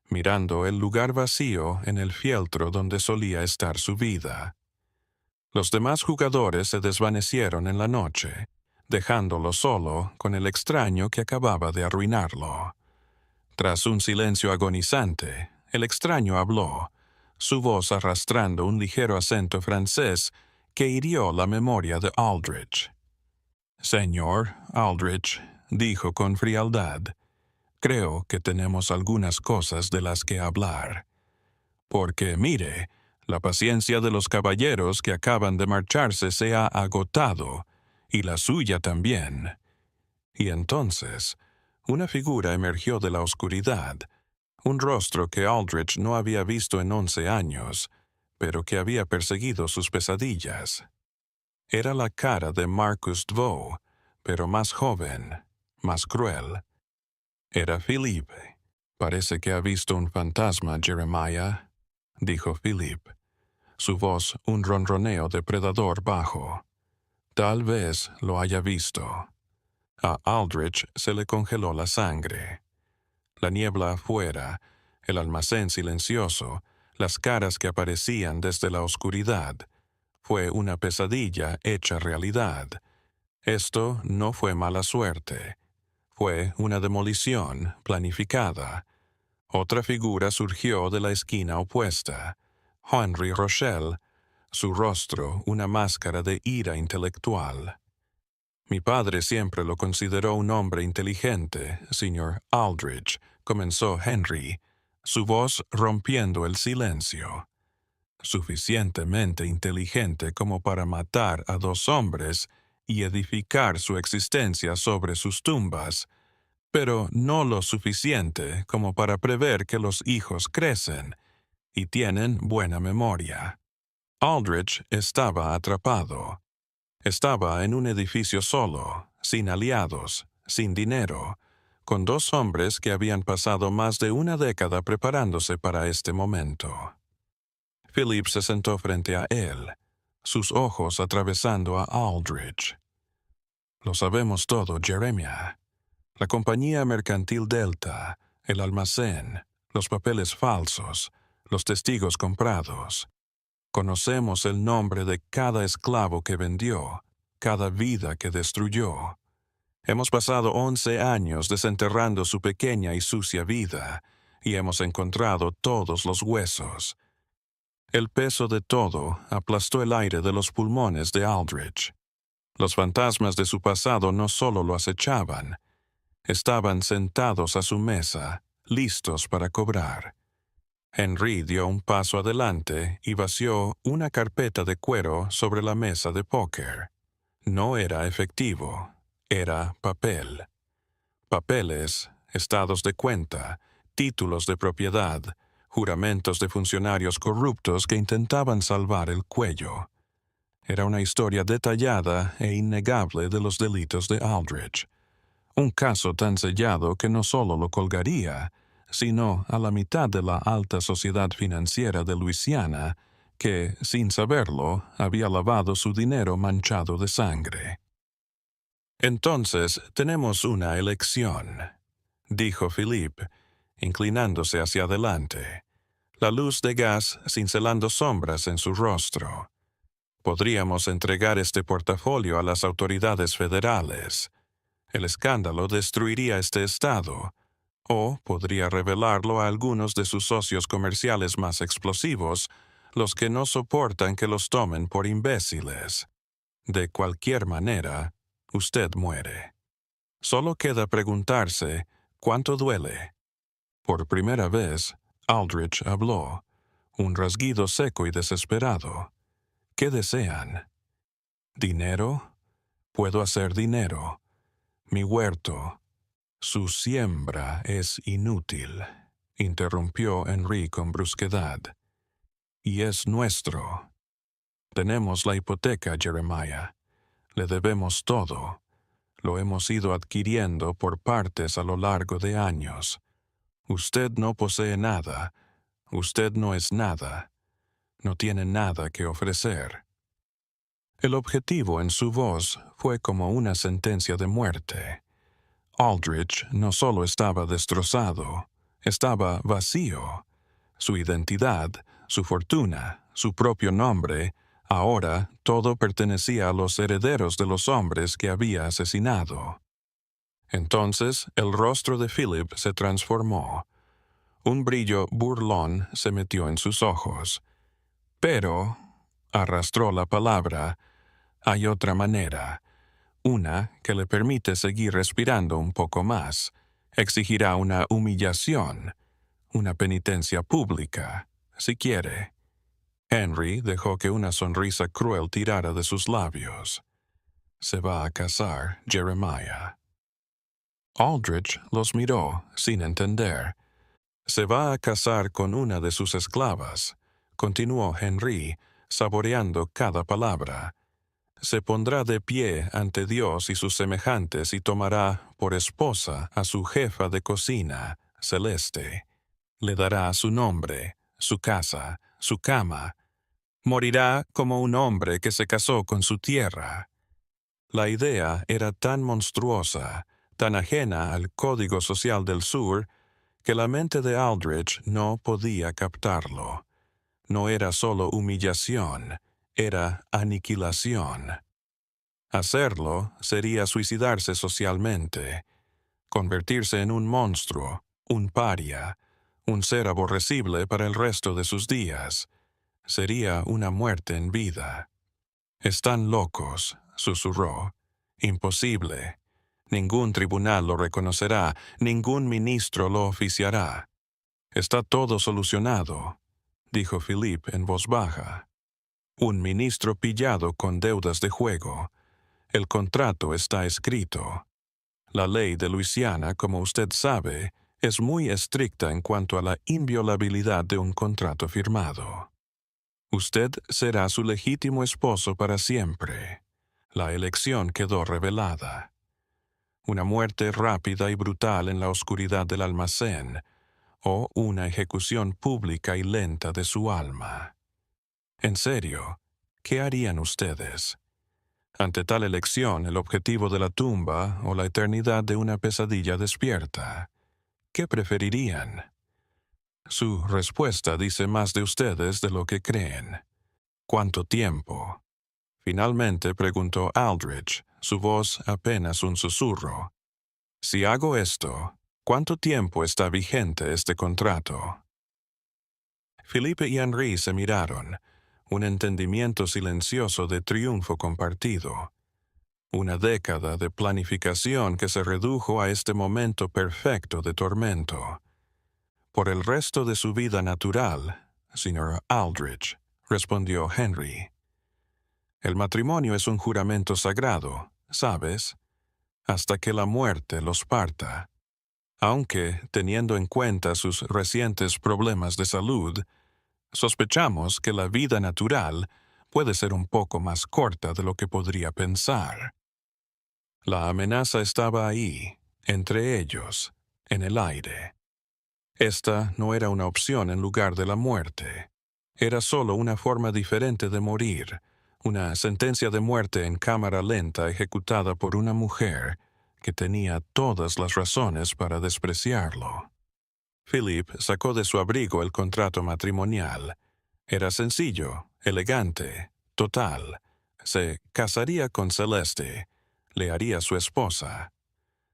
mirando el lugar vacío en el fieltro donde solía estar su vida. Los demás jugadores se desvanecieron en la noche, dejándolo solo con el extraño que acababa de arruinarlo. Tras un silencio agonizante, el extraño habló, su voz arrastrando un ligero acento francés que hirió la memoria de Aldrich. «Señor Aldrich», dijo con frialdad, «creo que tenemos algunas cosas de las que hablar. Porque, mire, la paciencia de los caballeros que acaban de marcharse se ha agotado, y la suya también». Y entonces, una figura emergió de la oscuridad, un rostro que Aldrich no había visto en 11 años, pero que había perseguido sus pesadillas. Era la cara de Marcus Dvoe, pero más joven, más cruel. Era Philippe. «Parece que ha visto un fantasma, Jeremiah», dijo Philippe, su voz un ronroneo depredador bajo. «Tal vez lo haya visto». A Aldrich se le congeló la sangre. La niebla afuera, el almacén silencioso, las caras que aparecían desde la oscuridad. Fue una pesadilla hecha realidad. Esto no fue mala suerte. Fue una demolición planificada. Otra figura surgió de la esquina opuesta. Henry Rochelle, su rostro una máscara de ira intelectual. «Mi padre siempre lo consideró un hombre inteligente, señor Aldrich», comenzó Henry, su voz rompiendo el silencio. «Suficientemente inteligente como para matar a 2 hombres y edificar su existencia sobre sus tumbas, pero no lo suficiente como para prever que los hijos crecen y tienen buena memoria». Aldrich estaba atrapado. Estaba en un edificio solo, sin aliados, sin dinero, con 2 hombres que habían pasado más de una década preparándose para este momento. Philip se sentó frente a él, sus ojos atravesando a Aldrich. «Lo sabemos todo, Jeremiah. La compañía mercantil Delta, el almacén, los papeles falsos, los testigos comprados. Conocemos el nombre de cada esclavo que vendió, cada vida que destruyó. Hemos pasado 11 años desenterrando su pequeña y sucia vida, y hemos encontrado todos los huesos. El peso de todo aplastó el aire de los pulmones de Aldrich. Los fantasmas de su pasado no solo lo acechaban, estaban sentados a su mesa, listos para cobrar. Henry dio un paso adelante y vació una carpeta de cuero sobre la mesa de póker. No era efectivo, era papel. Papeles, estados de cuenta, títulos de propiedad, juramentos de funcionarios corruptos que intentaban salvar el cuello. Era una historia detallada e innegable de los delitos de Aldrich. Un caso tan sellado que no solo lo colgaría, sino a la mitad de la alta sociedad financiera de Luisiana, que, sin saberlo, había lavado su dinero manchado de sangre. «Entonces tenemos una elección», dijo Philippe, inclinándose hacia adelante, la luz de gas cincelando sombras en su rostro. «Podríamos entregar este portafolio a las autoridades federales. El escándalo destruiría este estado, o podría revelarlo a algunos de sus socios comerciales más explosivos, los que no soportan que los tomen por imbéciles. De cualquier manera, usted muere. Solo queda preguntarse cuánto duele». Por primera vez, Aldrich habló, un rasguido seco y desesperado. «¿Qué desean? ¿Dinero? Puedo hacer dinero. Mi huerto». «Su siembra es inútil», interrumpió Henry con brusquedad. «Y es nuestro. Tenemos la hipoteca, Jeremiah. Le debemos todo. Lo hemos ido adquiriendo por partes a lo largo de años. Usted no posee nada. Usted no es nada. No tiene nada que ofrecer. El objetivo en su voz fue como una sentencia de muerte. Aldrich no solo estaba destrozado, estaba vacío. Su identidad, su fortuna, su propio nombre, ahora todo pertenecía a los herederos de los hombres que había asesinado. Entonces el rostro de Philip se transformó. Un brillo burlón se metió en sus ojos. Pero, arrastró la palabra, hay otra manera. Una que le permite seguir respirando un poco más. Exigirá una humillación, una penitencia pública, si quiere. Henry dejó que una sonrisa cruel tirara de sus labios. Se va a casar, Jeremiah. Aldrich los miró, sin entender. Se va a casar con una de sus esclavas, continuó Henry, saboreando cada palabra. Se pondrá de pie ante Dios y sus semejantes y tomará por esposa a su jefa de cocina, Celeste. Le dará su nombre, su casa, su cama. Morirá como un hombre que se casó con su tierra. La idea era tan monstruosa, tan ajena al código social del sur, que la mente de Aldrich no podía captarlo. No era solo humillación, era aniquilación. Hacerlo sería suicidarse socialmente, convertirse en un monstruo, un paria, un ser aborrecible para el resto de sus días. Sería una muerte en vida. Están locos, susurró. Imposible. Ningún tribunal lo reconocerá, ningún ministro lo oficiará. Está todo solucionado, dijo Philip en voz baja. Un ministro pillado con deudas de juego. El contrato está escrito. La ley de Luisiana, como usted sabe, es muy estricta en cuanto a la inviolabilidad de un contrato firmado. Usted será su legítimo esposo para siempre. La elección quedó revelada. Una muerte rápida y brutal en la oscuridad del almacén, o una ejecución pública y lenta de su alma. En serio, ¿qué harían ustedes? Ante tal elección, el objetivo de la tumba o la eternidad de una pesadilla despierta. ¿Qué preferirían? Su respuesta dice más de ustedes de lo que creen. ¿Cuánto tiempo? Finalmente preguntó Aldrich, su voz apenas un susurro. Si hago esto, ¿cuánto tiempo está vigente este contrato? Felipe y Henry se miraron, un entendimiento silencioso de triunfo compartido. Una década de planificación que se redujo a este momento perfecto de tormento. Por el resto de su vida natural, señor Aldrich, respondió Henry. El matrimonio es un juramento sagrado, ¿sabes? Hasta que la muerte los parta. Aunque, teniendo en cuenta sus recientes problemas de salud, sospechamos que la vida natural puede ser un poco más corta de lo que podría pensar. La amenaza estaba ahí, entre ellos, en el aire. Esta no era una opción en lugar de la muerte. Era solo una forma diferente de morir, una sentencia de muerte en cámara lenta ejecutada por una mujer que tenía todas las razones para despreciarlo. Philip sacó de su abrigo el contrato matrimonial. Era sencillo, elegante, total. Se casaría con Celeste, le haría su esposa.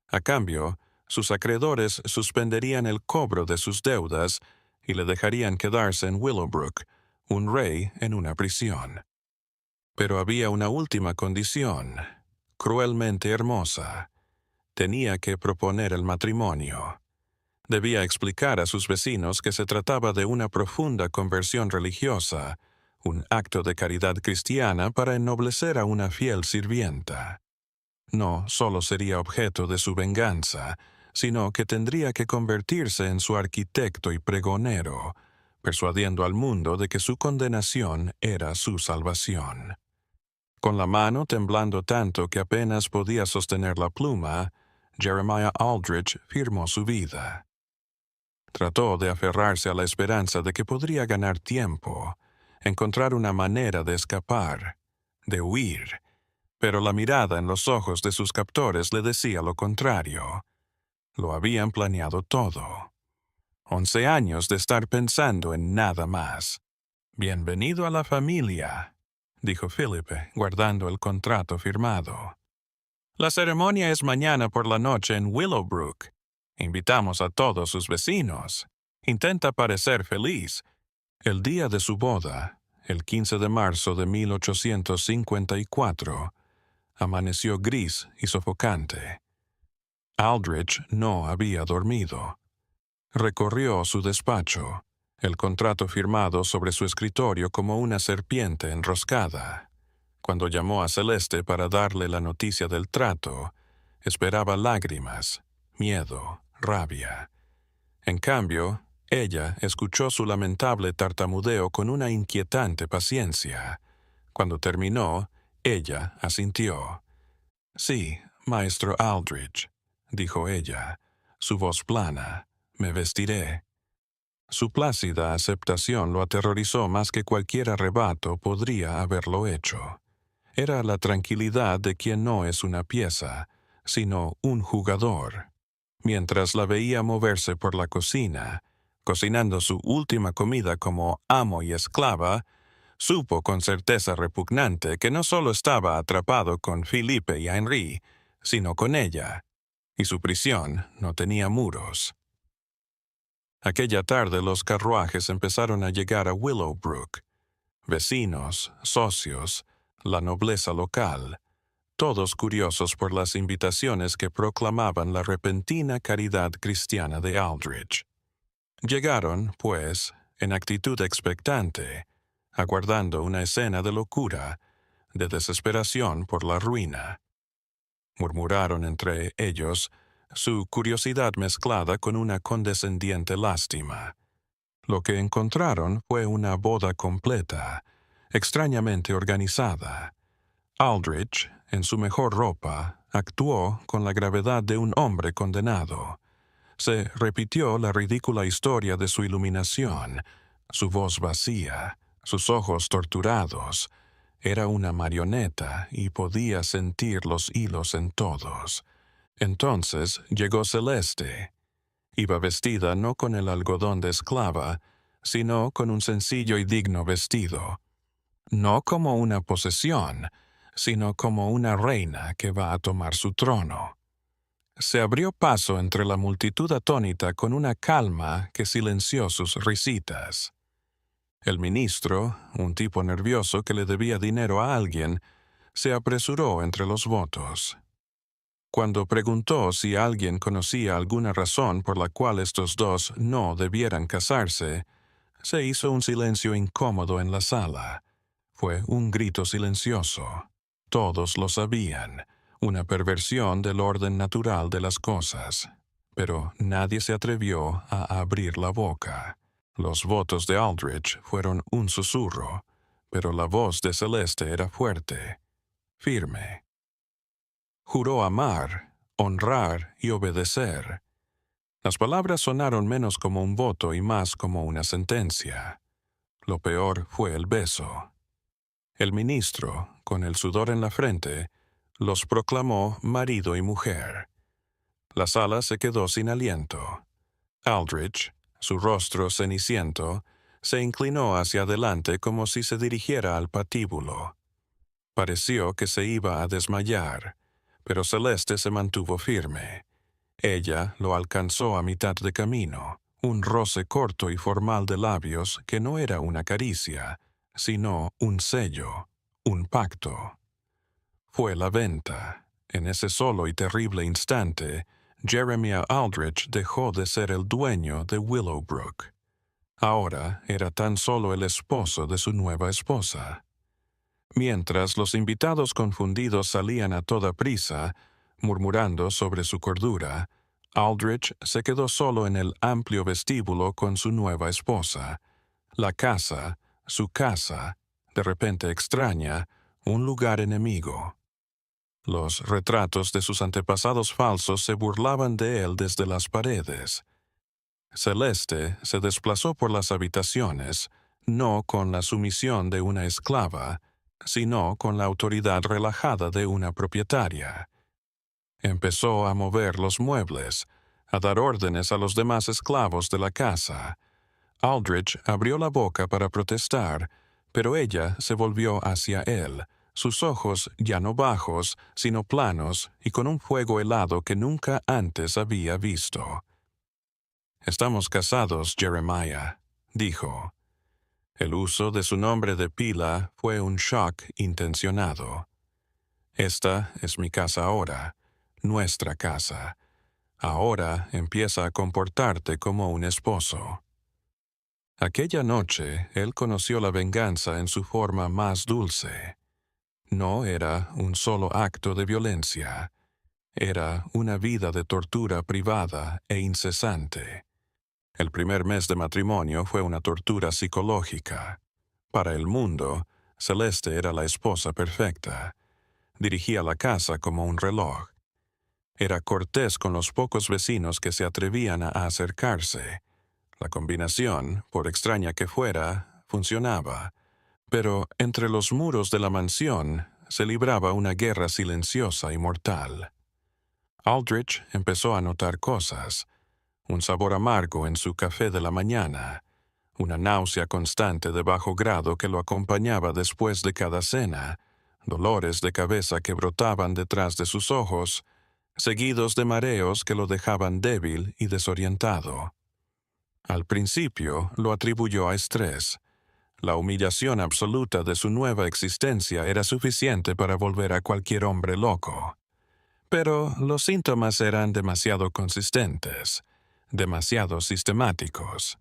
A cambio, sus acreedores suspenderían el cobro de sus deudas y le dejarían quedarse en Willowbrook, un rey en una prisión. Pero había una última condición, cruelmente hermosa. Tenía que proponer el matrimonio. Debía explicar a sus vecinos que se trataba de una profunda conversión religiosa, un acto de caridad cristiana para ennoblecer a una fiel sirvienta. No solo sería objeto de su venganza, sino que tendría que convertirse en su arquitecto y pregonero, persuadiendo al mundo de que su condenación era su salvación. Con la mano temblando tanto que apenas podía sostener la pluma, Jeremiah Aldrich firmó su vida. Trató de aferrarse a la esperanza de que podría ganar tiempo, encontrar una manera de escapar, de huir, pero la mirada en los ojos de sus captores le decía lo contrario. Lo habían planeado todo. 11 años de estar pensando en nada más. «Bienvenido a la familia», dijo Philip, guardando el contrato firmado. «La ceremonia es mañana por la noche en Willowbrook. Invitamos a todos sus vecinos. Intenta parecer feliz». El día de su boda, el 15 de marzo de 1854, amaneció gris y sofocante. Aldrich no había dormido. Recorrió su despacho, el contrato firmado sobre su escritorio como una serpiente enroscada. Cuando llamó a Celeste para darle la noticia del trato, esperaba lágrimas, miedo, rabia. En cambio, ella escuchó su lamentable tartamudeo con una inquietante paciencia. Cuando terminó, ella asintió. «Sí, maestro Aldrich», dijo ella, su voz plana, «me vestiré». Su plácida aceptación lo aterrorizó más que cualquier arrebato podría haberlo hecho. Era la tranquilidad de quien no es una pieza, sino un jugador. Mientras la veía moverse por la cocina, cocinando su última comida como amo y esclava, supo con certeza repugnante que no solo estaba atrapado con Philippe y Henri, sino con ella, y su prisión no tenía muros. Aquella tarde los carruajes empezaron a llegar a Willowbrook. Vecinos, socios, la nobleza local, todos curiosos por las invitaciones que proclamaban la repentina caridad cristiana de Aldrich. Llegaron, pues, en actitud expectante, aguardando una escena de locura, de desesperación por la ruina. Murmuraron entre ellos su curiosidad mezclada con una condescendiente lástima. Lo que encontraron fue una boda completa, extrañamente organizada. Aldrich, en su mejor ropa, actuó con la gravedad de un hombre condenado. Se repitió la ridícula historia de su iluminación, su voz vacía, sus ojos torturados. Era una marioneta y podía sentir los hilos en todos. Entonces llegó Celeste. Iba vestida no con el algodón de esclava, sino con un sencillo y digno vestido. No como una posesión, sino como una reina que va a tomar su trono. Se abrió paso entre la multitud atónita con una calma que silenció sus risitas. El ministro, un tipo nervioso que le debía dinero a alguien, se apresuró entre los votos. Cuando preguntó si alguien conocía alguna razón por la cual estos dos no debieran casarse, se hizo un silencio incómodo en la sala. Fue un grito silencioso. Todos lo sabían, una perversión del orden natural de las cosas. Pero nadie se atrevió a abrir la boca. Los votos de Aldrich fueron un susurro, pero la voz de Celeste era fuerte, firme. Juró amar, honrar y obedecer. Las palabras sonaron menos como un voto y más como una sentencia. Lo peor fue el beso. El ministro, con el sudor en la frente, los proclamó marido y mujer. La sala se quedó sin aliento. Aldrich, su rostro ceniciento, se inclinó hacia adelante como si se dirigiera al patíbulo. Pareció que se iba a desmayar, pero Celeste se mantuvo firme. Ella lo alcanzó a mitad de camino, un roce corto y formal de labios que no era una caricia, sino un sello, un pacto. Fue la venta. En ese solo y terrible instante, Jeremiah Aldrich dejó de ser el dueño de Willowbrook. Ahora era tan solo el esposo de su nueva esposa. Mientras los invitados confundidos salían a toda prisa, murmurando sobre su cordura, Aldrich se quedó solo en el amplio vestíbulo con su nueva esposa. La casa, su casa, de repente extraña, un lugar enemigo. Los retratos de sus antepasados falsos se burlaban de él desde las paredes. Celeste se desplazó por las habitaciones, no con la sumisión de una esclava, sino con la autoridad relajada de una propietaria. Empezó a mover los muebles, a dar órdenes a los demás esclavos de la casa. Aldrich abrió la boca para protestar, pero ella se volvió hacia él, sus ojos ya no bajos, sino planos y con un fuego helado que nunca antes había visto. «Estamos casados, Jeremiah», dijo. El uso de su nombre de pila fue un shock intencionado. «Esta es mi casa ahora, nuestra casa. Ahora empieza a comportarte como un esposo». Aquella noche él conoció la venganza en su forma más dulce. No era un solo acto de violencia. Era una vida de tortura privada e incesante. El primer mes de matrimonio fue una tortura psicológica. Para el mundo, Celeste era la esposa perfecta. Dirigía la casa como un reloj. Era cortés con los pocos vecinos que se atrevían a acercarse. La combinación, por extraña que fuera, funcionaba. Pero entre los muros de la mansión se libraba una guerra silenciosa y mortal. Aldrich empezó a notar cosas. Un sabor amargo en su café de la mañana, una náusea constante de bajo grado que lo acompañaba después de cada cena, dolores de cabeza que brotaban detrás de sus ojos, seguidos de mareos que lo dejaban débil y desorientado. Al principio lo atribuyó a estrés. La humillación absoluta de su nueva existencia era suficiente para volver a cualquier hombre loco. Pero los síntomas eran demasiado consistentes, demasiado sistemáticos.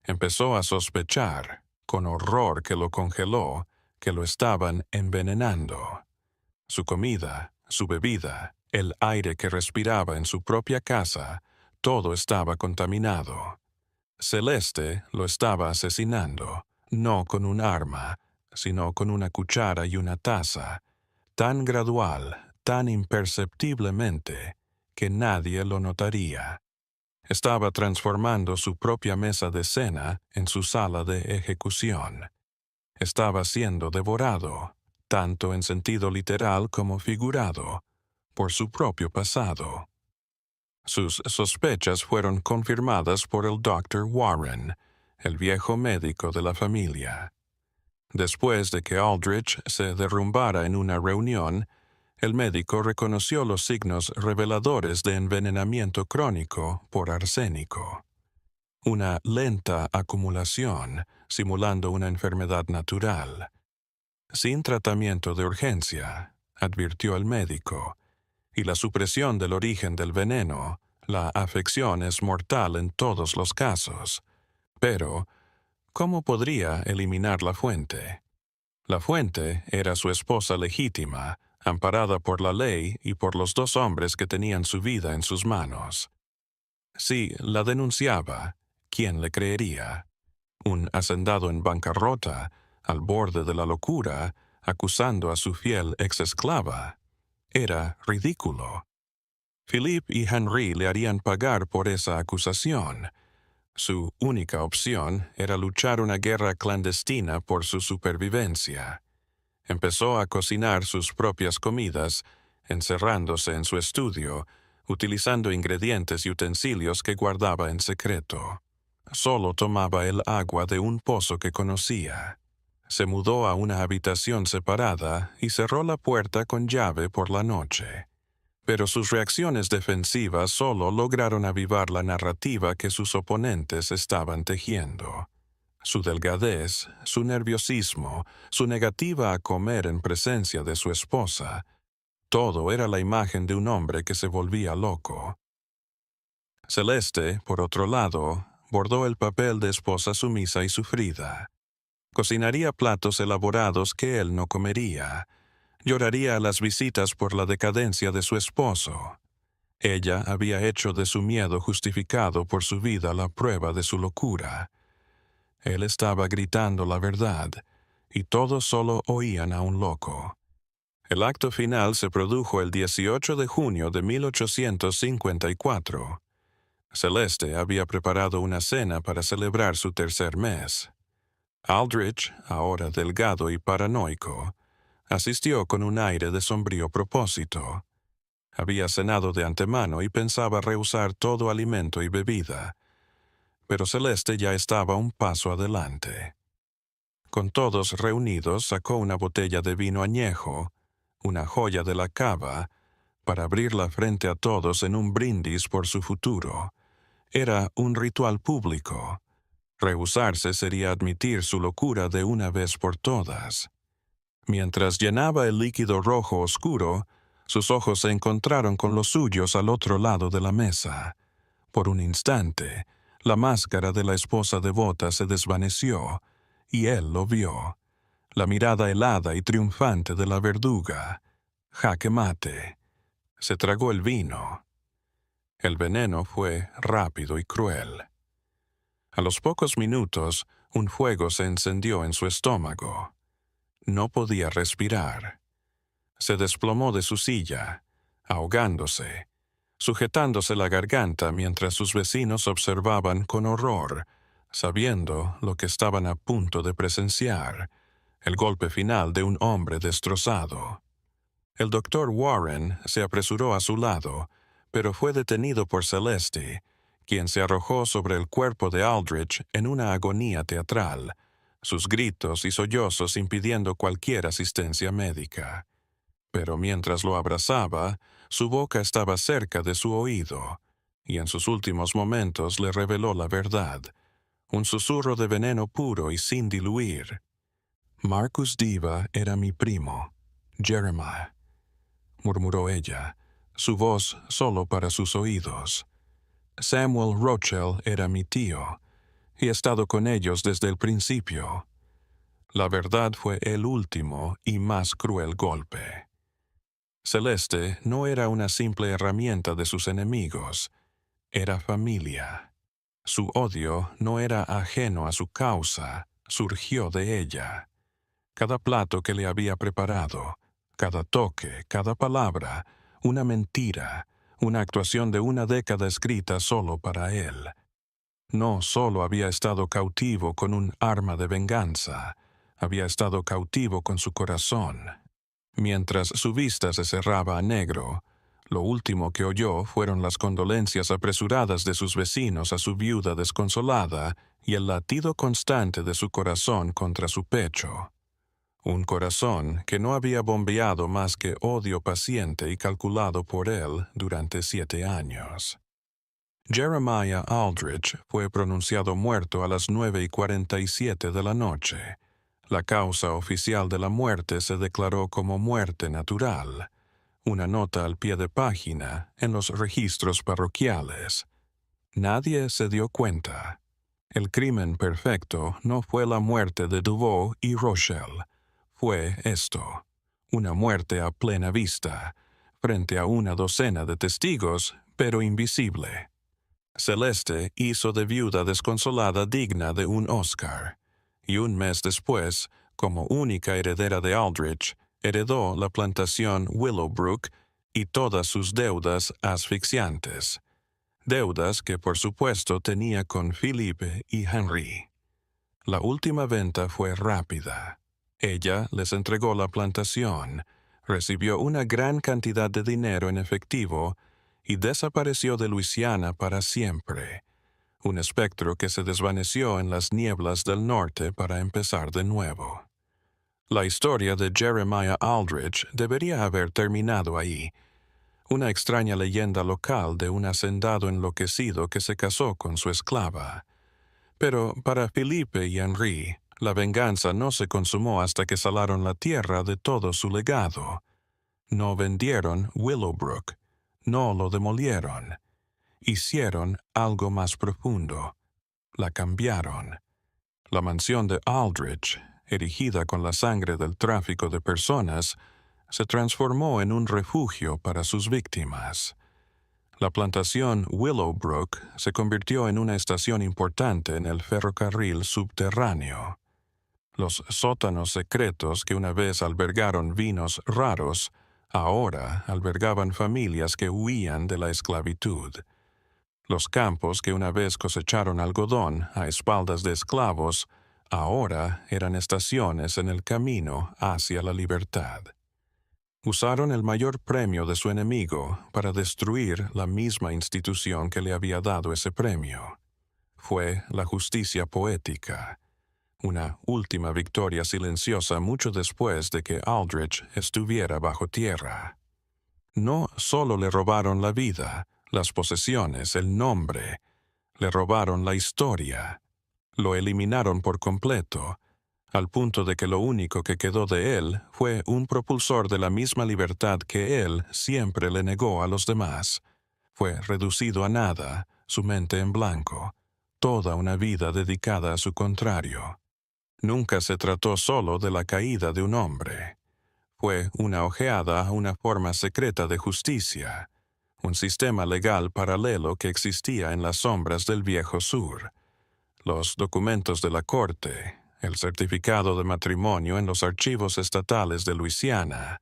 Empezó a sospechar, con horror que lo congeló, que lo estaban envenenando. Su comida, su bebida, el aire que respiraba en su propia casa, todo estaba contaminado. Celeste lo estaba asesinando, no con un arma, sino con una cuchara y una taza, tan gradual, tan imperceptiblemente, que nadie lo notaría. Estaba transformando su propia mesa de cena en su sala de ejecución. Estaba siendo devorado, tanto en sentido literal como figurado, por su propio pasado. Sus sospechas fueron confirmadas por el Dr. Warren, el viejo médico de la familia. Después de que Aldrich se derrumbara en una reunión, el médico reconoció los signos reveladores de envenenamiento crónico por arsénico. Una lenta acumulación, simulando una enfermedad natural. Sin tratamiento de urgencia, advirtió el médico, y la supresión del origen del veneno, la afección es mortal en todos los casos. Pero, ¿cómo podría eliminar la fuente? La fuente era su esposa legítima, amparada por la ley y por los dos hombres que tenían su vida en sus manos. Si la denunciaba, ¿quién le creería? Un hacendado en bancarrota, al borde de la locura, acusando a su fiel ex-esclava. Era ridículo. Philippe y Henry le harían pagar por esa acusación. Su única opción era luchar una guerra clandestina por su supervivencia. Empezó a cocinar sus propias comidas, encerrándose en su estudio, utilizando ingredientes y utensilios que guardaba en secreto. Solo tomaba el agua de un pozo que conocía. Se mudó a una habitación separada y cerró la puerta con llave por la noche. Pero sus reacciones defensivas solo lograron avivar la narrativa que sus oponentes estaban tejiendo. Su delgadez, su nerviosismo, su negativa a comer en presencia de su esposa, todo era la imagen de un hombre que se volvía loco. Celeste, por otro lado, bordó el papel de esposa sumisa y sufrida. Cocinaría platos elaborados que él no comería. Lloraría a las visitas por la decadencia de su esposo. Ella había hecho de su miedo justificado por su vida la prueba de su locura. Él estaba gritando la verdad, y todos solo oían a un loco. El acto final se produjo el 18 de junio de 1854. Celeste había preparado una cena para celebrar su tercer mes. Aldrich, ahora delgado y paranoico, asistió con un aire de sombrío propósito. Había cenado de antemano y pensaba rehusar todo alimento y bebida, pero Celeste ya estaba un paso adelante. Con todos reunidos sacó una botella de vino añejo, una joya de la cava, para abrirla frente a todos en un brindis por su futuro. Era un ritual público. Rehusarse sería admitir su locura de una vez por todas. Mientras llenaba el líquido rojo oscuro, sus ojos se encontraron con los suyos al otro lado de la mesa. Por un instante, la máscara de la esposa devota se desvaneció, y él lo vio. La mirada helada y triunfante de la verduga. Jaque mate. Se tragó el vino. El veneno fue rápido y cruel. A los pocos minutos, un fuego se encendió en su estómago. No podía respirar. Se desplomó de su silla, ahogándose, sujetándose la garganta mientras sus vecinos observaban con horror, sabiendo lo que estaban a punto de presenciar, el golpe final de un hombre destrozado. El doctor Warren se apresuró a su lado, pero fue detenido por Celeste, quien se arrojó sobre el cuerpo de Aldrich en una agonía teatral, sus gritos y sollozos impidiendo cualquier asistencia médica. Pero mientras lo abrazaba, su boca estaba cerca de su oído, y en sus últimos momentos le reveló la verdad, un susurro de veneno puro y sin diluir. Marcus Diva era mi primo, Jeremiah, murmuró ella, su voz solo para sus oídos. Samuel Rochell era mi tío, y he estado con ellos desde el principio. La verdad fue el último y más cruel golpe. Celeste no era una simple herramienta de sus enemigos, era familia. Su odio no era ajeno a su causa, surgió de ella. Cada plato que le había preparado, cada toque, cada palabra, una mentira, una actuación de una década escrita solo para él. No solo había estado cautivo con un arma de venganza, había estado cautivo con su corazón. Mientras su vista se cerraba a negro, lo último que oyó fueron las condolencias apresuradas de sus vecinos a su viuda desconsolada y el latido constante de su corazón contra su pecho. Un corazón que no había bombeado más que odio paciente y calculado por él durante 7 años. Jeremiah Aldrich fue pronunciado muerto a las 9:47 de la noche. La causa oficial de la muerte se declaró como muerte natural, una nota al pie de página en los registros parroquiales. Nadie se dio cuenta. El crimen perfecto no fue la muerte de Duveau y Rochelle. Fue esto, una muerte a plena vista, frente a una docena de testigos, pero invisible. Celeste hizo de viuda desconsolada digna de un Oscar, y un mes después, como única heredera de Aldrich, heredó la plantación Willowbrook y todas sus deudas asfixiantes, deudas que por supuesto tenía con Philippe y Henry. La última venta fue rápida. Ella les entregó la plantación, recibió una gran cantidad de dinero en efectivo y desapareció de Luisiana para siempre, un espectro que se desvaneció en las nieblas del norte para empezar de nuevo. La historia de Jeremiah Aldrich debería haber terminado ahí, una extraña leyenda local de un hacendado enloquecido que se casó con su esclava. Pero para Philippe y Henry, la venganza no se consumó hasta que salaron la tierra de todo su legado. No vendieron Willowbrook, no lo demolieron. Hicieron algo más profundo. La cambiaron. La mansión de Aldrich, erigida con la sangre del tráfico de personas, se transformó en un refugio para sus víctimas. La plantación Willowbrook se convirtió en una estación importante en el ferrocarril subterráneo. Los sótanos secretos que una vez albergaron vinos raros, ahora albergaban familias que huían de la esclavitud. Los campos que una vez cosecharon algodón a espaldas de esclavos, ahora eran estaciones en el camino hacia la libertad. Usaron el mayor premio de su enemigo para destruir la misma institución que le había dado ese premio. Fue la justicia poética, una última victoria silenciosa mucho después de que Aldrich estuviera bajo tierra. No solo le robaron la vida, las posesiones, el nombre, le robaron la historia. Lo eliminaron por completo, al punto de que lo único que quedó de él fue un propulsor de la misma libertad que él siempre le negó a los demás. Fue reducido a nada, su mente en blanco, toda una vida dedicada a su contrario. Nunca se trató solo de la caída de un hombre. Fue una ojeada a una forma secreta de justicia, un sistema legal paralelo que existía en las sombras del viejo sur. Los documentos de la corte, el certificado de matrimonio en los archivos estatales de Luisiana,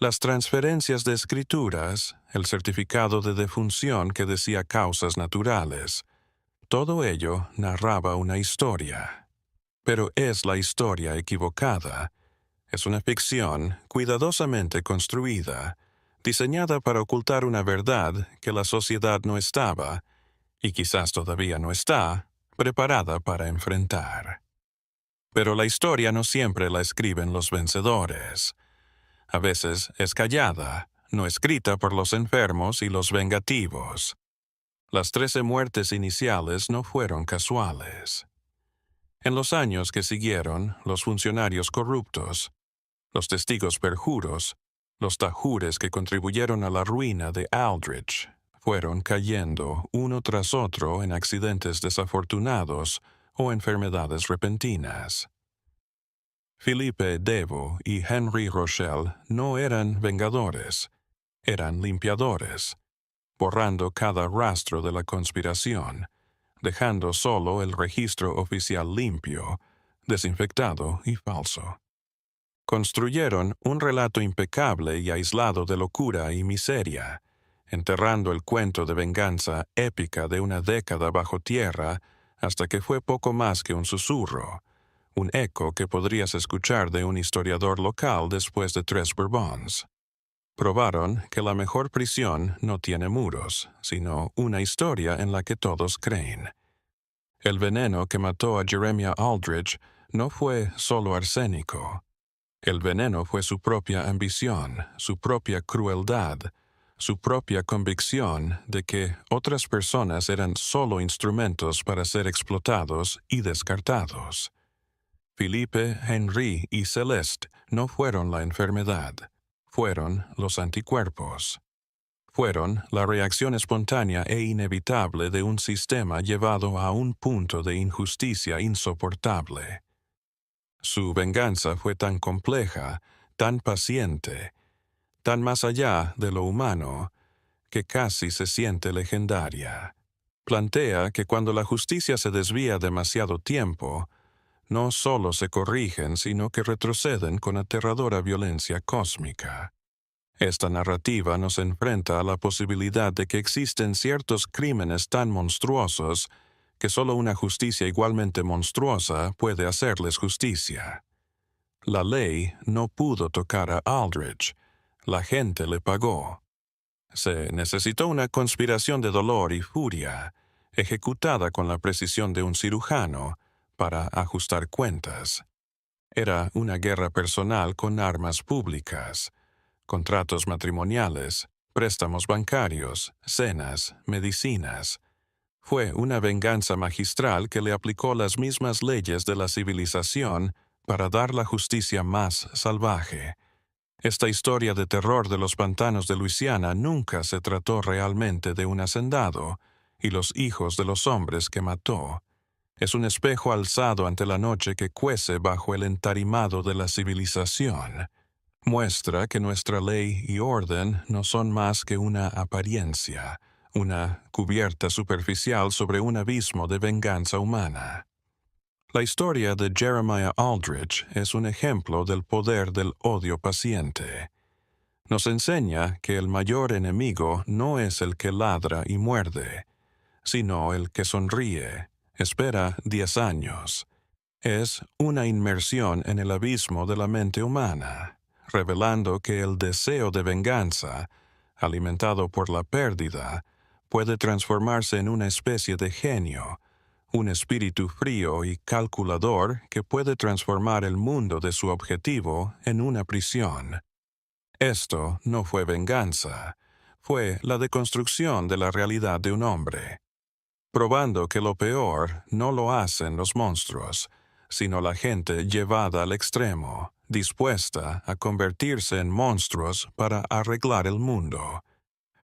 las transferencias de escrituras, el certificado de defunción que decía causas naturales, todo ello narraba una historia. Pero es la historia equivocada. Es una ficción cuidadosamente construida, diseñada para ocultar una verdad que la sociedad no estaba, y quizás todavía no está, preparada para enfrentar. Pero la historia no siempre la escriben los vencedores. A veces es callada, no escrita por los enfermos y los vengativos. Las 13 muertes iniciales no fueron casuales. En los años que siguieron, los funcionarios corruptos, los testigos perjuros, los tajures que contribuyeron a la ruina de Aldrich, fueron cayendo uno tras otro en accidentes desafortunados o enfermedades repentinas. Philippe Devo y Henry Rochelle no eran vengadores, eran limpiadores, borrando cada rastro de la conspiración, dejando solo el registro oficial limpio, desinfectado y falso. Construyeron un relato impecable y aislado de locura y miseria, enterrando el cuento de venganza épica de una década bajo tierra hasta que fue poco más que un susurro, un eco que podrías escuchar de un historiador local después de 3 Bourbons. Probaron que la mejor prisión no tiene muros, sino una historia en la que todos creen. El veneno que mató a Jeremiah Aldrich no fue solo arsénico. El veneno fue su propia ambición, su propia crueldad, su propia convicción de que otras personas eran solo instrumentos para ser explotados y descartados. Philippe, Henry y Celeste no fueron la enfermedad, fueron los anticuerpos. Fueron la reacción espontánea e inevitable de un sistema llevado a un punto de injusticia insoportable. Su venganza fue tan compleja, tan paciente, tan más allá de lo humano, que casi se siente legendaria. Plantea que cuando la justicia se desvía demasiado tiempo, no solo se corrigen, sino que retroceden con aterradora violencia cósmica. Esta narrativa nos enfrenta a la posibilidad de que existen ciertos crímenes tan monstruosos que solo una justicia igualmente monstruosa puede hacerles justicia. La ley no pudo tocar a Aldrich, la gente le pagó. Se necesitó una conspiración de dolor y furia, ejecutada con la precisión de un cirujano, para ajustar cuentas. Era una guerra personal con armas públicas, contratos matrimoniales, préstamos bancarios, cenas, medicinas. Fue una venganza magistral que le aplicó las mismas leyes de la civilización para dar la justicia más salvaje. Esta historia de terror de los pantanos de Luisiana nunca se trató realmente de un hacendado y los hijos de los hombres que mató. Es un espejo alzado ante la noche que cuece bajo el entarimado de la civilización. Muestra que nuestra ley y orden no son más que una apariencia, una cubierta superficial sobre un abismo de venganza humana. La historia de Jeremiah Aldrich es un ejemplo del poder del odio paciente. Nos enseña que el mayor enemigo no es el que ladra y muerde, sino el que sonríe, espera 10 años. Es una inmersión en el abismo de la mente humana, revelando que el deseo de venganza, alimentado por la pérdida, puede transformarse en una especie de genio, un espíritu frío y calculador que puede transformar el mundo de su objetivo en una prisión. Esto no fue venganza, fue la deconstrucción de la realidad de un hombre, probando que lo peor no lo hacen los monstruos, sino la gente llevada al extremo, dispuesta a convertirse en monstruos para arreglar el mundo.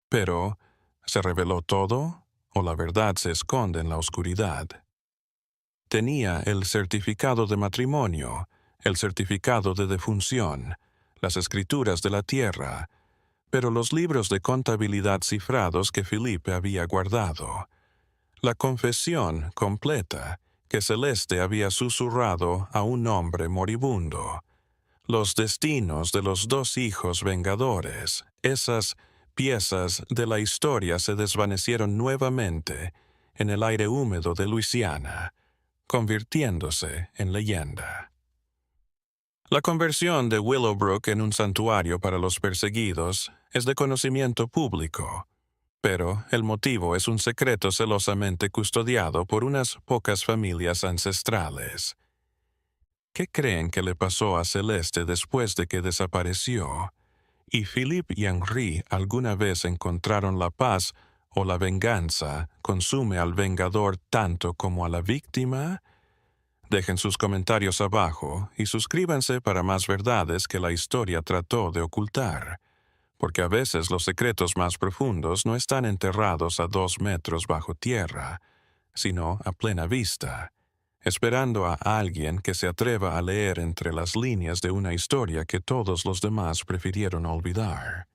Pero, ¿se reveló todo o la verdad se esconde en la oscuridad? Tenía el certificado de matrimonio, el certificado de defunción, las escrituras de la tierra, pero los libros de contabilidad cifrados que Felipe había guardado, la confesión completa que Celeste había susurrado a un hombre moribundo, los destinos de los 2 hijos vengadores, esas piezas de la historia se desvanecieron nuevamente en el aire húmedo de Luisiana, convirtiéndose en leyenda. La conversión de Willowbrook en un santuario para los perseguidos es de conocimiento público, pero el motivo es un secreto celosamente custodiado por unas pocas familias ancestrales. ¿Qué creen que le pasó a Celeste después de que desapareció? ¿Y Philippe y Henri alguna vez encontraron la paz o la venganza consume al vengador tanto como a la víctima? Dejen sus comentarios abajo y suscríbanse para más verdades que la historia trató de ocultar, porque a veces los secretos más profundos no están enterrados a 2 metros bajo tierra, sino a plena vista, esperando a alguien que se atreva a leer entre las líneas de una historia que todos los demás prefirieron olvidar.